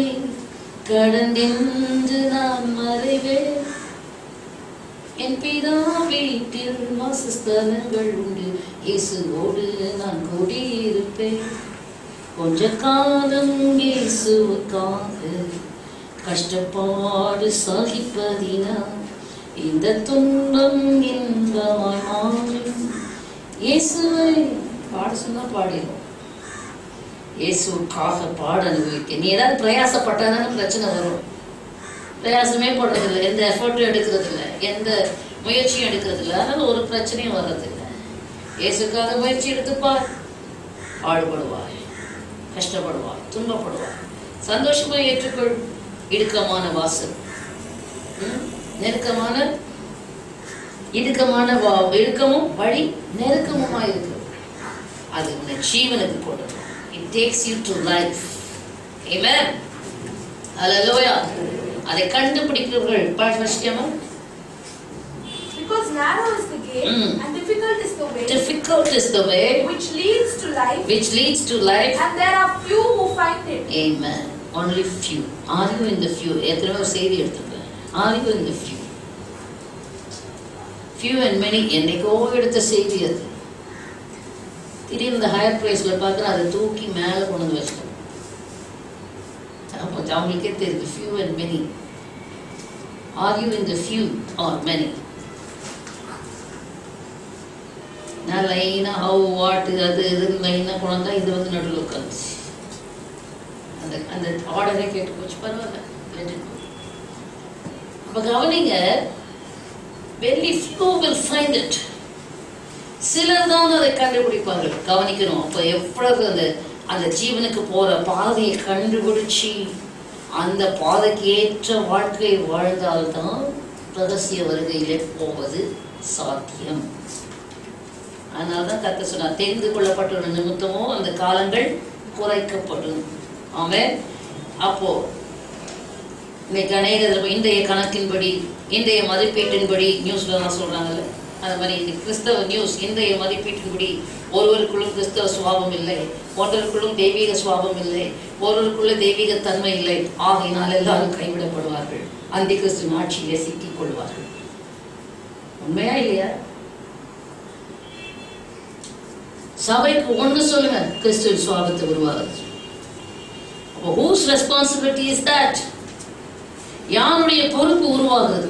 Speaker 2: கடந்தென்று நான் மறைவேன். என் பிதா வீட்டில் வாசஸ்தலங்கள் உண்டு, இயேசுவோடு நான் கூடியிருப்பேன். கொஞ்ச காலம் இயேசுவுக்காக கஷ்டப்பாடு சகிப்பதினால் இந்த துன்பம் இன்பமாய் மாறும். இயேசுவை பாட சொன்னா பாடிடும். இயேசுக்காக பாட அனுபவிக்க. நீ ஏதாவது பிரயாசப்பட்டாதானே பிரச்சனை வரும். பிரயாசமே போடுறதில்லை, எந்த எஃபர்ட்டும் எடுக்கிறதில்ல, எந்த முயற்சியும் எடுக்கிறதில்ல, அதனால ஒரு பிரச்சனையும் வர்றதில்லை. இயேசுக்காக முயற்சி எடுத்துப்பார், பாடுபடுவாய், கஷ்டப்படுவாய், துன்பப்படுவாய். சந்தோஷமா ஏற்றுக்கொள். இடுக்கமான வாசல், நெருக்கமான இடுக்கமும் வழி நெருக்கமுமா இருக்கு. அது உன்னை ஜீவனுக்கு கொண்டு வரும். It takes you to life. Amen. Hallelujah. அதை கண்டுபிடிக்கிறவர்கள் பாஷ்யமா.
Speaker 3: Because narrow is the gate and difficult is the way.
Speaker 2: Difficult is the way
Speaker 3: which leads to life.
Speaker 2: Which leads to life.
Speaker 3: And there are few who find it.
Speaker 2: Amen. Only few. Are you in the few? எத்தனை ஒரு செய்தி எடுத்துப்பேன். Are you in the few? Few and many. என்னைக்கோ எடுத்த செய்தி அது. திடீர்னு இந்த ஹையர் பிளேஸ்ல பார்க்குற அதை தூக்கி மேலே கொண்டு வந்து வச்சிட்டோம். அப்போ அவங்களுக்கே தெரியுது. Few and many. Are you in the few or many? நான் லைனாக ஹவு வாட்டு அது இதுன்னு லைனாக கொண்டாந்தா இது வந்து நடுவில் உட்காந்துச்சு. அந்த அந்த ஆர்டரே கேட்டு போச்சு. பரவாயில்ல. அப்போ கவனிங்க. Very few will find it. சிலர் தான் அதை கண்டுபிடிப்பார்கள். கவனிக்கணும். அப்போ எவ்வளவு அந்த ஜீவனுக்கு போற பாதையை கண்டுபிடிச்சி அந்த பாதைக்கு ஏற்ற வாழ்க்கையை வாழ்ந்தால்தான் ரகசிய வருகையிலே போவது சாத்தியம். அதனால்தான் கர்த்தர் சொன்னார், தெரிந்து கொள்ளப்பட்ட நிமித்தமோ அந்த காலங்கள் குறைக்கப்படும். ஆமென். அப்போ இன்னைக்கு அநேக இன்றைய கணக்கின்படி, இன்றைய மதிப்பீட்டின்படி நியூஸ்லாம் சொல்றாங்கல்ல, அது மாதிரி இந்த கிறிஸ்தவ நியூஸ் இன்றைய மதிப்பீட்டின்படி ஒருவருக்குள்ளும் கிறிஸ்தவ சுவாபம் இல்லை, ஒருவருக்குள்ளும் தெய்வீக சுவாபம் இல்லை, ஒருவருக்குள்ள தெய்வீக தன்மை இல்லை, ஆகையினால் எல்லாரும் கைவிடப்படுவார்கள், அந்தி கிறிஸ்து ஆட்சியிலே சிக்கிக் கொள்வார்கள். உண்மையா இல்லையா? சபைக்கு ஒன்று சொல்லுங்க, கிறிஸ்துவ சுவாபத்தை உருவாகுது. அப்போ whose responsibility is that? யாருடைய பொறுப்பு உருவாகுது?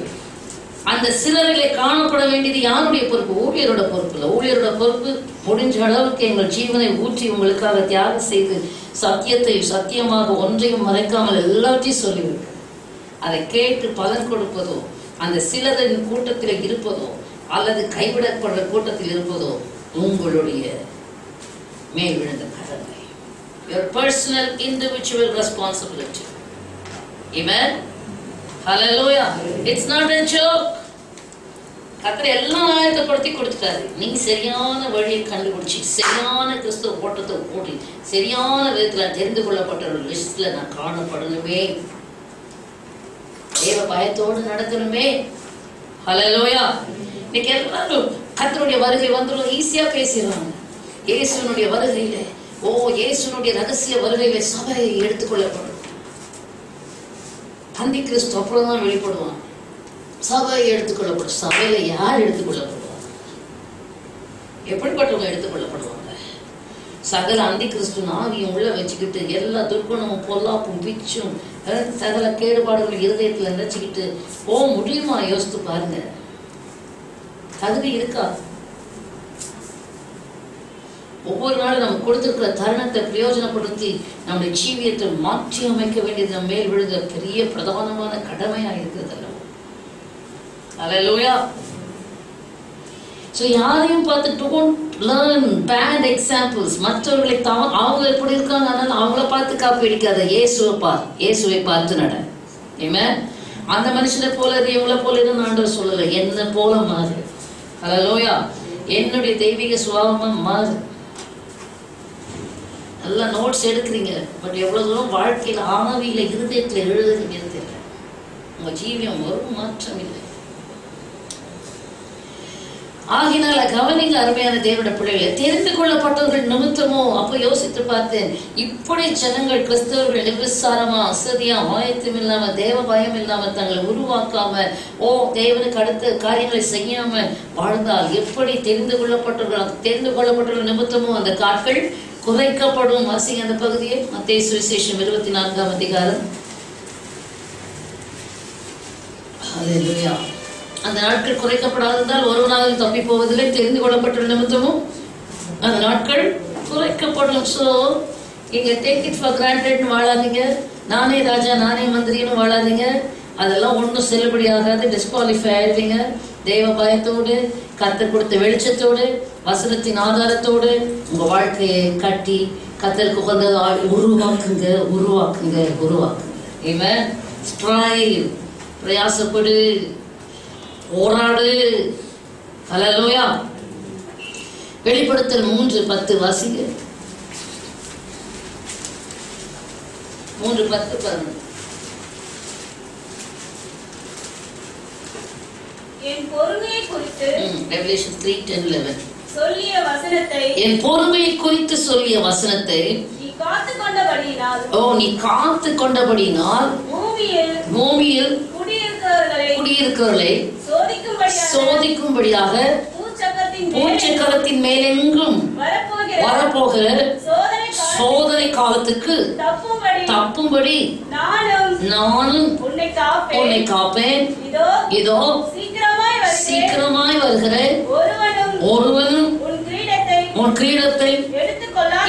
Speaker 1: அந்த சிலரிலே காணப்பட வேண்டியது யாருடைய பொறுப்பு? ஊழியரோட பொறுப்பு இல்லை. ஊழியரோட பொறுப்பு முடிஞ்ச அளவுக்கு எங்கள் ஜீவனை ஊற்றி உங்களுக்காக தியாகம் செய்து சத்தியத்தை சத்தியமாக ஒன்றையும் மறைக்காமல் எல்லாத்தையும் சொல்லிவிட்டு அதை கேட்டு பலன் கொடுப்பதோ, அந்த சிலரின் கூட்டத்தில் இருப்பதோ அல்லது கைவிடப்படுற கூட்டத்தில் இருப்பதோ உங்களுடைய மேல் விழுந்த கடமை. Your personal individual responsibility. Amen. Hallelujah. It's not a joke. கர்த்தர் எல்லாம் ஆயத்தப்படுத்தி கொடுத்துட்டாரு. நீங்க சரியான வழியை கண்டுபிடிச்சி சரியான கிறிஸ்துவ ஓட்டத்தை ஓடி சரியான விதத்துல தெரிந்து கொள்ளப்பட்ட ஒரு லிஸ்ட்ல நான் காணப்படணுமே, தேவ பயத்தோடு நடக்கணுமே. ஹல்லேலூயா. இன்னைக்கு எல்லாரும் கர்த்தருடைய வருகை வந்துடும் ஈஸியா பேசிடுறாங்க. இயேசுனுடைய வருகையில இயேசுனுடைய ரகசிய வருகையில சபை எடுத்துக்கொள்ளப்படும். அந்தி கிறிஸ்து அப்புறம் தான் வெளிப்படுவான். சபை எடுத்துக்கொள்ளப்படும். சபையில யார் எடுத்துக்கொள்ளப்படுவாங்க? எப்படிப்பட்டவங்க எடுத்துக்கொள்ளப்படுவாங்க? சகல அந்தி கிறிஸ்து ஆவியும் உள்ள வச்சுக்கிட்டு எல்லா துர்க்குணமும் பொல்லாப்பும் பிச்சும் சகல கேடுபாடுகள் இருதயத்துல நினைச்சுக்கிட்டு போக முடியுமா? யோசித்து பாருங்க. தகுதி இருக்கா? ஒவ்வொரு நாளும் நம்ம கொடுத்திருக்கிற தருணத்தை பிரயோஜனப்படுத்தி நம்முடைய ஜீவியத்தை மாற்றி அமைக்க வேண்டியது நம்ம மேல் விழுந்த பெரிய பிரதானமான கடமையா இருக்கிறது. அல்லேலூயா. So யாரையும் பார்த்து don't learn bad examples. மற்றவர்களை அவங்க எப்படி இருக்காங்க அதனால அவங்கள பார்த்து காப்பி அடிக்காத. இயேசுவை பார்த்து நட. ஆமென். அந்த மனுஷனை போல இவங்கள போல இருந்து ஆண்டவர் சொல்லல, என்ன போல மாறு. அல்லேலூயா. என்னுடைய தெய்வீக சுபாவமா மாறு. நல்லா நோட்ஸ் எடுக்கிறீங்க, பட் எவ்வளவு தூரம் வாழ்க்கையில் ஆவியில இருதயத்தில் எழுதுறீங்க தெரியல. உங்க ஜீவியம் ஒரு மாற்றம் இல்லை. ஆகினால கவனிங்க அருமையான தேவனுடைய பிள்ளைகளை, தெரிந்து கொள்ளப்பட்டவர்கள் நிமித்தமோ. அப்ப யோசித்து பார்த்தேன், இப்படி ஜனங்கள் கிறிஸ்தவர்கள் நிர்விசாரமா அசதியா ஆயத்தம் இல்லாம தேவ பயம் இல்லாம தங்களை உருவாக்காம தேவனுக்கு அடுத்த காரியங்களை செய்யாம வாழ்ந்தால் எப்படி தெரிந்து கொள்ளப்பட்டவர்கள் நிமித்தமோ அந்த காட்கள் குறைக்கப்படும். வாசிங்க அந்த பகுதியை. மத்தேயு சுவிசேஷம் 24ஆம் அதிகாரம். ஹல்லேலூயா. அந்த நாட்கள் குறைக்கப்படாததால் ஒருவனாலும் தப்பி போவதில்லை, தெரிந்து கொள்ளப்பட்ட நிமித்தமும் அந்த நாட்கள் குறைக்கப்படும். ஸோ இங்க டேக் இட் ஃபார் கிராண்டட்னு வாழாதீங்க. நானே ராஜா நானே மந்திரின்னு வாழாதீங்க. அதெல்லாம் ஒன்றும் செல்லுபடியாகாது. டிஸ்குவாலிஃபை ஆயிடுவீங்க. தேவ பயத்தோடு கர்த்தர் கொடுத்த வெளிச்சத்தோடு வசனத்தின் ஆதாரத்தோடு உங்க வாழ்க்கையை கட்டி கர்த்தருக்கு உகந்த உருவாக்குங்க. ஆமென். ஸ்ட்ரைவ், பிரயாசப்படு, போராடு. ஹல்லேலூயா. வெளிப்படுத்தல் 3:10 வாசிங்க. 3:10 பாருங்க.
Speaker 3: என் பொறுமையை குறித்து
Speaker 1: ரெவெலேஷன் 3:10-11
Speaker 3: சொல்லிய வசனத்தை,
Speaker 1: என் பொறுமையை குறித்து சொல்லிய வசனத்தை
Speaker 3: நீ காத்துக்கொண்டபடியினால்
Speaker 1: பூமியில் குடியிருக்கிறவர்களை சோதிக்கும்படியாக பூச்சக்கரத்தின் மேலெங்கும் வரப்போகிற சோதனை காலத்துக்கு தப்பும்படி நானும் உன்னை காப்பேன். இதோ சீக்கிரமாய் வருகிறேன். ஒருவனும் உன் கிரீடத்தை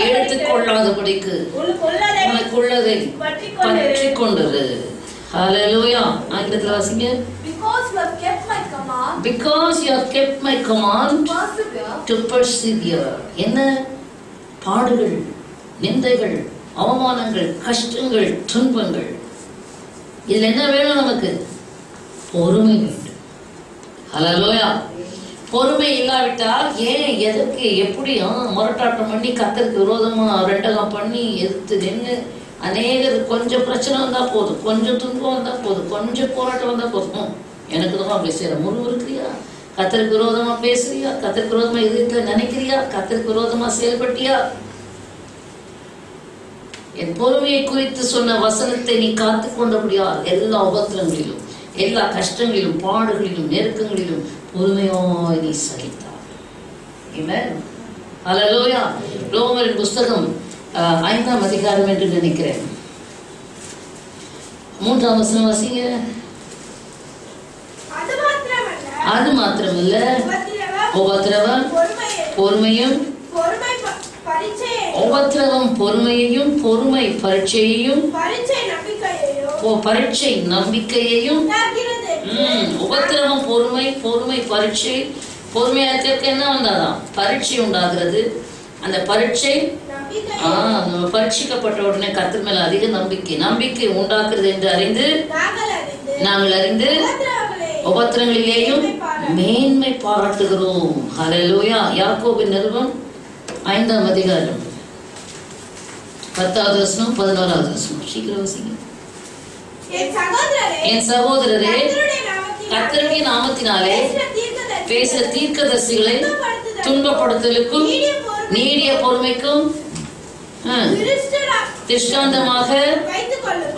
Speaker 1: எடுத்துக்கொள்ளாதபடிக்கு உனக்குள்ளதை பற்றிக் கொண்டது. ஹல்லேலூயா. ஆங்கிலத்தில் வாசிங்க. Because you have kept my command to persevere. என்ன பாடுகள், நிந்தைகள், அவமானங்கள், கஷ்டங்கள், துன்பங்கள், இதுல என்ன வேணும்? நமக்கு பொறுமை வேண்டும். ஹல்லேலூயா. பொறுமை இல்லாவிட்டால் எதற்கு எப்படி முரட்டாட்டம் பண்ணி கர்த்தருக்கு விரோதமா ரெண்டகம் பண்ணி எதிர்த்து நின்று அநேகர் கொஞ்சம் பிரச்சனை வந்தா போதும், கொஞ்சம் துன்பம் வந்தா போதும், கொஞ்சம் போராட்டம் வந்தா போதும், எனக்கு தான் அப்படி செய்யற முழு இருக்கிறியா? கர்த்தருக்கு விரோதமா பேசுறியா? கர்த்தருக்கு விரோதமா இதயத்துல நினைக்கிறியா? கர்த்தருக்கு விரோதமா செயல்பட்டியா? என் பொறுமையை குறித்து சொன்ன வசனத்தை நீ காத்து கொண்டபடியா எல்லா உபத்திரங்களிலும் எல்லா கஷ்டங்களிலும் பாடுகளிலும் நெருக்கங்களிலும் பொறுமையாய் நீ சகித்தார். ஆமென். ஹல்லேலூயா. ரோமரின் புஸ்தகம் 5ஆம் அதிகாரம் என்று நினைக்கிறேன். 3ஆம் வசனம் வாசிங்க.
Speaker 3: அது மாத்திரமல்ல
Speaker 2: அது மாத்திரமல்ல, உபத்திரவம் பொறுமையும், உபத்திரவம் பொறுமையையும், பொறுமை பரீட்சையையும், பரீட்சை நம்பிக்கையையும். உபத்திரவம் பொறுமை, பொறுமை பரீட்சை. பொறுமையா இருக்க என்ன வந்தாதான் பரீட்சை உண்டாகிறது. அந்த பரீட்சை நம்ம பரீட்சிக்கப்பட்ட உடனே கர்த்தர் மேல அதிக நம்பிக்கை உண்டாக்குறது என்று அறிந்து நாங்கள் அறிந்து உபத்திரங்களிலேயும் மேன்மை பாராட்டுகிறோம். ஹல்லேலூயா. யாக்கோபின் நிருபம் 5ஆம் அதிகாரம் 10வது வசனம் 11வது வசனம். சீக்கிரம் வாசிங்க. என் சகோதரரே, கர்த்தருடைய நாமத்தினாலே பேசுற தீர்க்கதரிசிகளை துன்பப்படுத்தலுக்கும் நீடிய பொறுமைக்கும் திருஷ்டாந்தமாக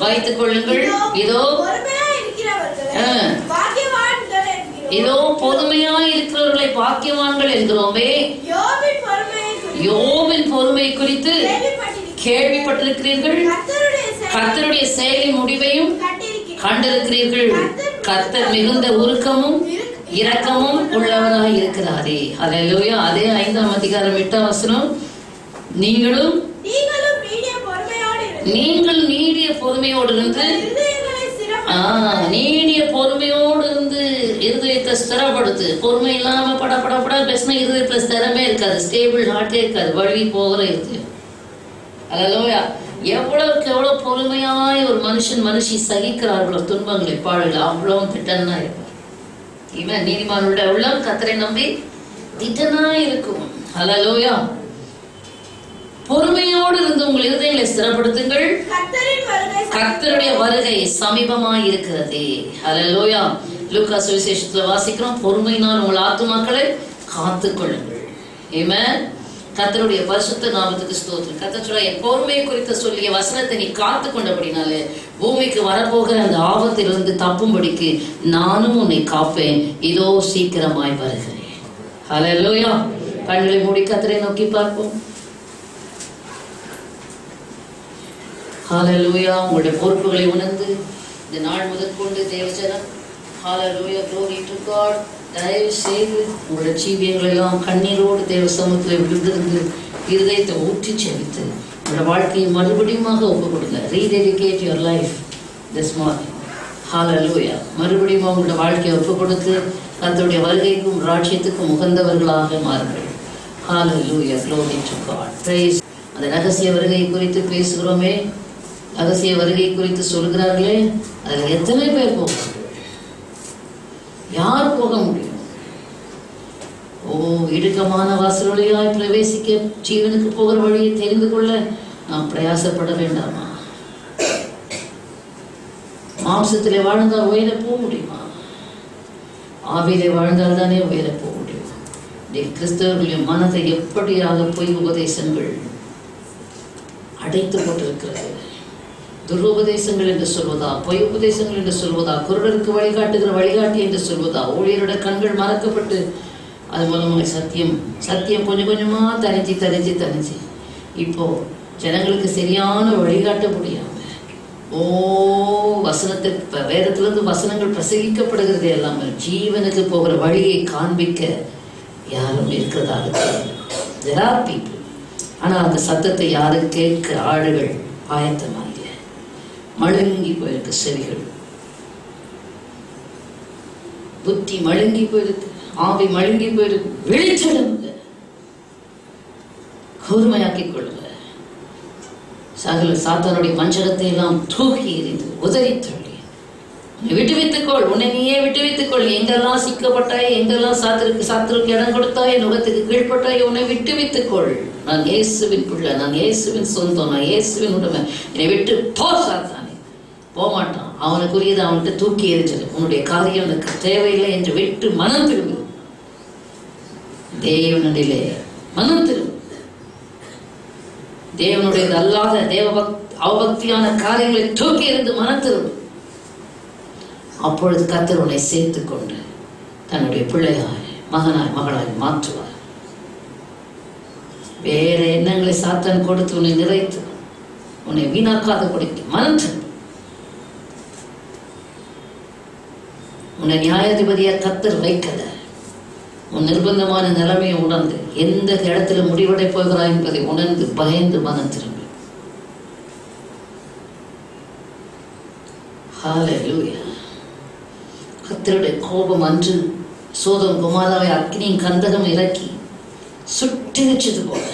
Speaker 2: வைத்துக் கொள்ளுங்கள். இதோ பொறுமையாய் இருக்கிறவர்களை பாக்கியவான்கள் என்கிறோமே. யோபின் பொறுமை குறித்து கேள்விப்பட்டிருக்கிறீர்கள். கர்த்தருடைய செயலின் முடிவையும் கண்டிருக்கிறீர்கள். கர்த்தர் மிகுந்த உருக்கமும் இரக்கமும் உள்ளவராய் இருக்கிறாரே. ஹல்லேலூயா. அதே 5ஆம் அதிகாரம் 8ஆம் வசனம். நீங்கள் நீடிய பொறுமையோடு இருந்து நீடிய பொறுமையோடு இருந்து இருதயத்தை ஸ்திரப்படுத்து. பொறுமை இல்லாம பட பேசினா இருதயத்துல ஸ்திரமே இருக்காது, ஸ்டேபிள் ஹார்ட்டே இருக்காது, வழி போகிற இருதயம். ஹல்லேலூயா. எவ்வளவுக்கு எவ்வளவு பொறுமையாய் ஒரு மனுஷி சகிக்கிறார்களோ துன்பங்களை பாடுகள், அவ்வளவு திட்டனா இருப்பார். இவன் நீதிமானுடைய உள்ளம் கர்த்தரை நம்பி திட்டனா இருக்கும். ஹல்லேலூயா. பொறுமையோடு இருந்து உங்கள் இருதயங்களை ஸ்திரப்படுத்துங்கள். கர்த்தருடைய வருகை சமீபமாய் இருக்கிறது. ஹல்லேலூயா. லூக்கா சுவிசேஷத்துல வாசிக்கிறோம், பொறுமையினால் உங்கள் ஆத்துமாக்களை காத்துக்கொள்ளுங்கள். ஆமென். கர்த்தருடைய பரிசுத்த நாமத்துக்கு ஸ்தோத்திரம். கர்த்தருடைய பொறுமை குறித்து சொல்லிய வசனத்தை நீ காத்து கொண்டபடினாலே பூமிக்கு வரப்போகிற அந்த ஆபத்திலிருந்து தப்பும்படிக்கு நானும் உன்னை காப்பேன். இதோ சீக்கிரமாய் வருகிறேன். ஹல்லேலூயா. கண்களை மூடி கர்த்தரை நோக்கி பார்ப்போம். ஹல்லேலூயா. உங்களுடைய பொறுப்புகளை உணர்ந்து இந்த நாள் முதற்கொண்டு தேவஜனம், ஹல்லேலூயா, glory to God, தயவு செய்து உங்களுடைய ஜீவியங்கள் எல்லாம் கண்ணீரோடு தேவ சமூகத்தில் விழுந்திருந்து இருதயத்தை ஊற்றி செவித்து உங்களோட வாழ்க்கையை மறுபடியும் ஒப்பு கொடுங்க. Rededicate your life this morning. Hallelujah. மறுபடியும் உங்களோட வாழ்க்கையை ஒப்பு கொடுத்து கர்த்தருடைய வருகைக்கும் ராஜ்யத்துக்கும் உகந்தவர்களாக மாறுங்கள். ஹல்லேலூயா, glory to God. praise. அந்த ரகசிய வருகை குறித்து பேசுகிறோமே, ரகசிய வருகை குறித்து சொல்கிறார்களே, அதில் எத்தனை பேர் போக முடியும்? யார் போக முடியும்? இடுக்கமான வாசல் வழியாய் பிரவேசிக்க ஜீவனுக்கு போகிற வழியை தெரிந்து கொள்ள நாம் பிரயாசப்பட வேண்டாமா? மாம்சத்திலே வாழ்ந்தால் உயர போக முடியுமா? ஆவியிலே வாழ்ந்தால் தானே உயர போக முடியும். கிறிஸ்தவர்களின் மனதை எப்படியாக பொய் உபதேசங்கள் அடைத்து போட்டிருக்கிறது. துருபதேசங்கள் என்று சொல்வதா, பொய் உபதேசங்கள் என்று சொல்வதா, குருடருக்கு வழிகாட்டுகிற வழிகாட்டி என்று சொல்வதா, ஊழியருடைய கண்கள் மறக்கப்பட்டு அது மூலமாக சத்தியம் கொஞ்சம் கொஞ்சமா தனிஞ்சு இப்போ ஜனங்களுக்கு சரியான வழிகாட்ட முடியாம வசனத்திற்கு வேதத்திலிருந்து வசனங்கள் பிரசங்கிக்கப்படுகிறது எல்லாமே ஜீவனுக்கு போகிற வழியை காண்பிக்க யாரும் இருக்கிறதாக தெரியல. ஆனா அந்த சத்தத்தை யாரும் கேட்க ஆடுகள் ஆயத்தமாக மழுங்கி போயிருக்கு. செவிகள், புத்தி மழுங்கி போயிருக்கு, ஆவி மழுங்கி போயிருக்கு. வெளிச்செடுங்க, கூர்மையாக்கிக் கொள்ளுங்க. சகல சாத்தானுடைய வஞ்சகத்தை எல்லாம் தூக்கி எறிந்து உதறி தள்ளி விட்டுவித்துக்கொள். உன்னை நீயே விட்டுவித்துக்கொள். எங்கெல்லாம் சிக்கப்பட்டாய், எங்கெல்லாம் சாத்திற்கு இடம் கொடுத்தாய், நுகத்துக்கு கீழ்பட்டாய், உன்னை விட்டுவித்துக்கொள். நான் இயேசுவின் பிள்ளை, நான் இயேசுவின் சொந்தம், நான் இயேசுவின் உடமை. என்னை விட்டு போ சாத்தானே. போகமாட்டான். அவனுக்குரியது அவன்கிட்ட தூக்கி எரிஞ்சது. உன்னுடைய காரியம் எனக்கு தேவையில்லை என்று விட்டு மனம் திரும்பு. தேவனிலே மனம் திரும்பு. தேவனுடையது அல்லாத அவபக்தியான காரியங்களை தூக்கி எறிந்து மனம் திரும்பு. அப்பொழுது கர்த்தர் உன்னை சேர்த்து கொண்டு தன்னுடைய பிள்ளையாய், மகனாய், மகளாய் மாற்றுவார். வேற எண்ணங்களை சாத்தான் கொடுத்து உன்னை நிறைத்து உன்னை வீணாக்காத கொடுக்க மனம் திரும்பு.
Speaker 1: உன்னை நியாயாதிபதியா கர்த்தர் வைக்கல. உன் நிர்பந்தமான நிலைமையை உணர்ந்து எந்த இடத்துல முடிவடை போகிறாய் என்பதை உணர்ந்து பயந்து மனம் திரும்பு. ஹல்லேலூயா. கர்த்தருடைய கோபம் அன்று சோதோம் குமாராவை அக்கினியின் கந்தகம் இறக்கி சுட்டெரிச்சது போல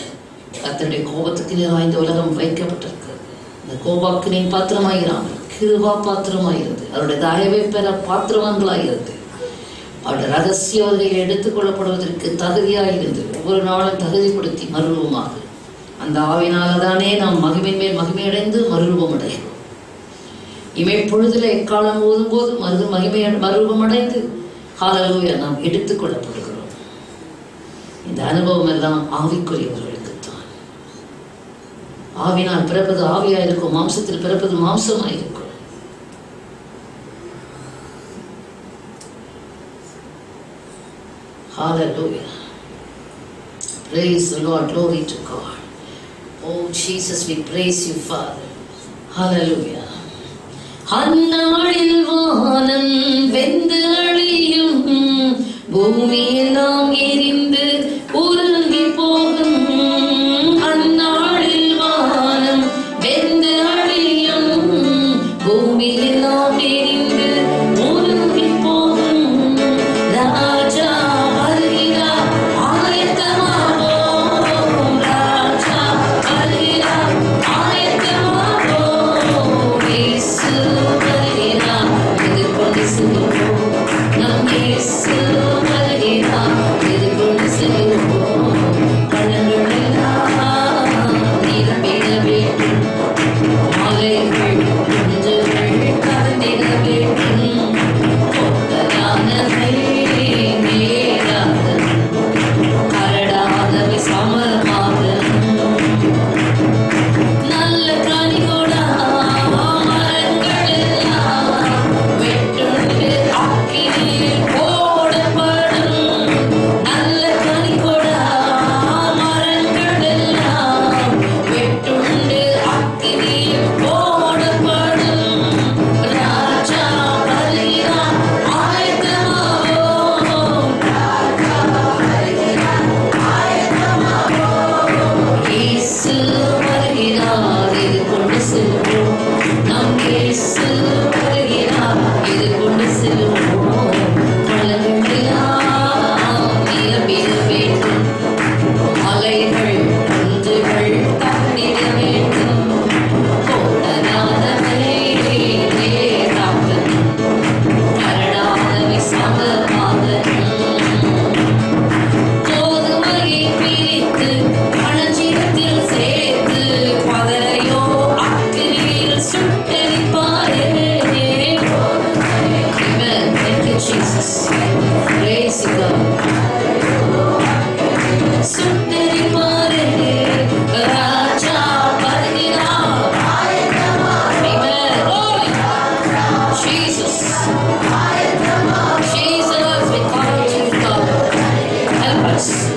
Speaker 1: கர்த்தருடைய கோபத்துக்கு நேராக இந்த உலகம் வைக்கப்பட்டிருக்கிறது. இந்த கோபாக்கினியின் பாத்திரமாயிராமல் கிருபா பாத்திரமாயிருந்து அவருடைய தயவை பெற பாத்திரவான்களாயிருந்து அவருடைய ரகசிய வகையில் எடுத்துக் கொள்ளப்படுவதற்கு தகுதியாயிருந்து ஒவ்வொரு நாளும் தகுதிப்படுத்தி மறுரூபமாக அந்த ஆவினால்தானே நாம் மகிமை மேல் மகிமையடைந்து மறுரூபம் அடைகிறோம். இமைப்பொழுதுல எக்காலம் ஓதும் போது மறுரூபம் அடைந்து ஹல்லேலூயா நாம் எடுத்துக் கொள்ளப்படுகிறோம். இந்த அனுபவம் எல்லாம் ஆவிக்குரியவர்களுக்குத்தான். ஆவினால் பிறப்பது ஆவியாயிருக்கும், மாம்சத்தில் பிறப்பது மாம்சமாயிருக்கும். Hallelujah. Praise the Lord. Glory to God. Oh Jesus, we praise you, Father. Hallelujah. அந்நாளில் வானம் வெந்து அழியும், பூமியெல்லாம் எரிந்து உருகி போகும். அந்நாளில் வானம் வெந்து அழியும், பூமியெல்லாம் எரிந்து உருகி போகும். ராஜா வருகிறார், ஆயத்தமாவோம். ராஜா வருகிறார், ஆயத்தமாவோம். இயேசு வருகிறார், எதிர்கொண்டு செல்வோம். நம் இயேசு வருகிறார், எதிர்கொண்டு செல்வோம். கண்ணங்கள் எல்லாம் நிரம்பிட வேண்டும், மலைகள் குன்றுகள் கலந்திட வேண்டும். பொத்தலானவை நேராக, கரடாதவை சமமாக, நல்ல கனிகொடா மரங்கள் எல்லாம் வெட்டுண்டு அக்கினியில் போடப்படும். நல்ல கனிகொடா மரங்கள் எல்லாம் வெட்டுண்டு அக்கினியில் போடப்படும். ராஜா வருகிறார், ஆயத்தமாவோம். ராஜா வருகிறார், ஆயத்தமாவோம். இயேசு வருகிறார், எதிர்கொண்டு செல்வோம். நம் இயேசு வருகிறார், எதிர்கொண்டு செல்வோம். கலங்கமெல்லாம் நிரம்பிட வேண்டும், மலைகள் குன்றுகள் தாண்டிட வேண்டும். கோடலானவை நேராகணும், கரடானவை சமமாகணும். கோதுமையை பிரித்து களஞ்சியத்தில் சேர்த்து பதரையோ அக்கினியில் சுட்டெரிப்பாரே. Amen. Thank you, Jesus. Praise God. சுட்டெரிப்பாரே. ராஜா வருகிறார். Amen. Glory. Jesus. Jesus, we call you God. Help us.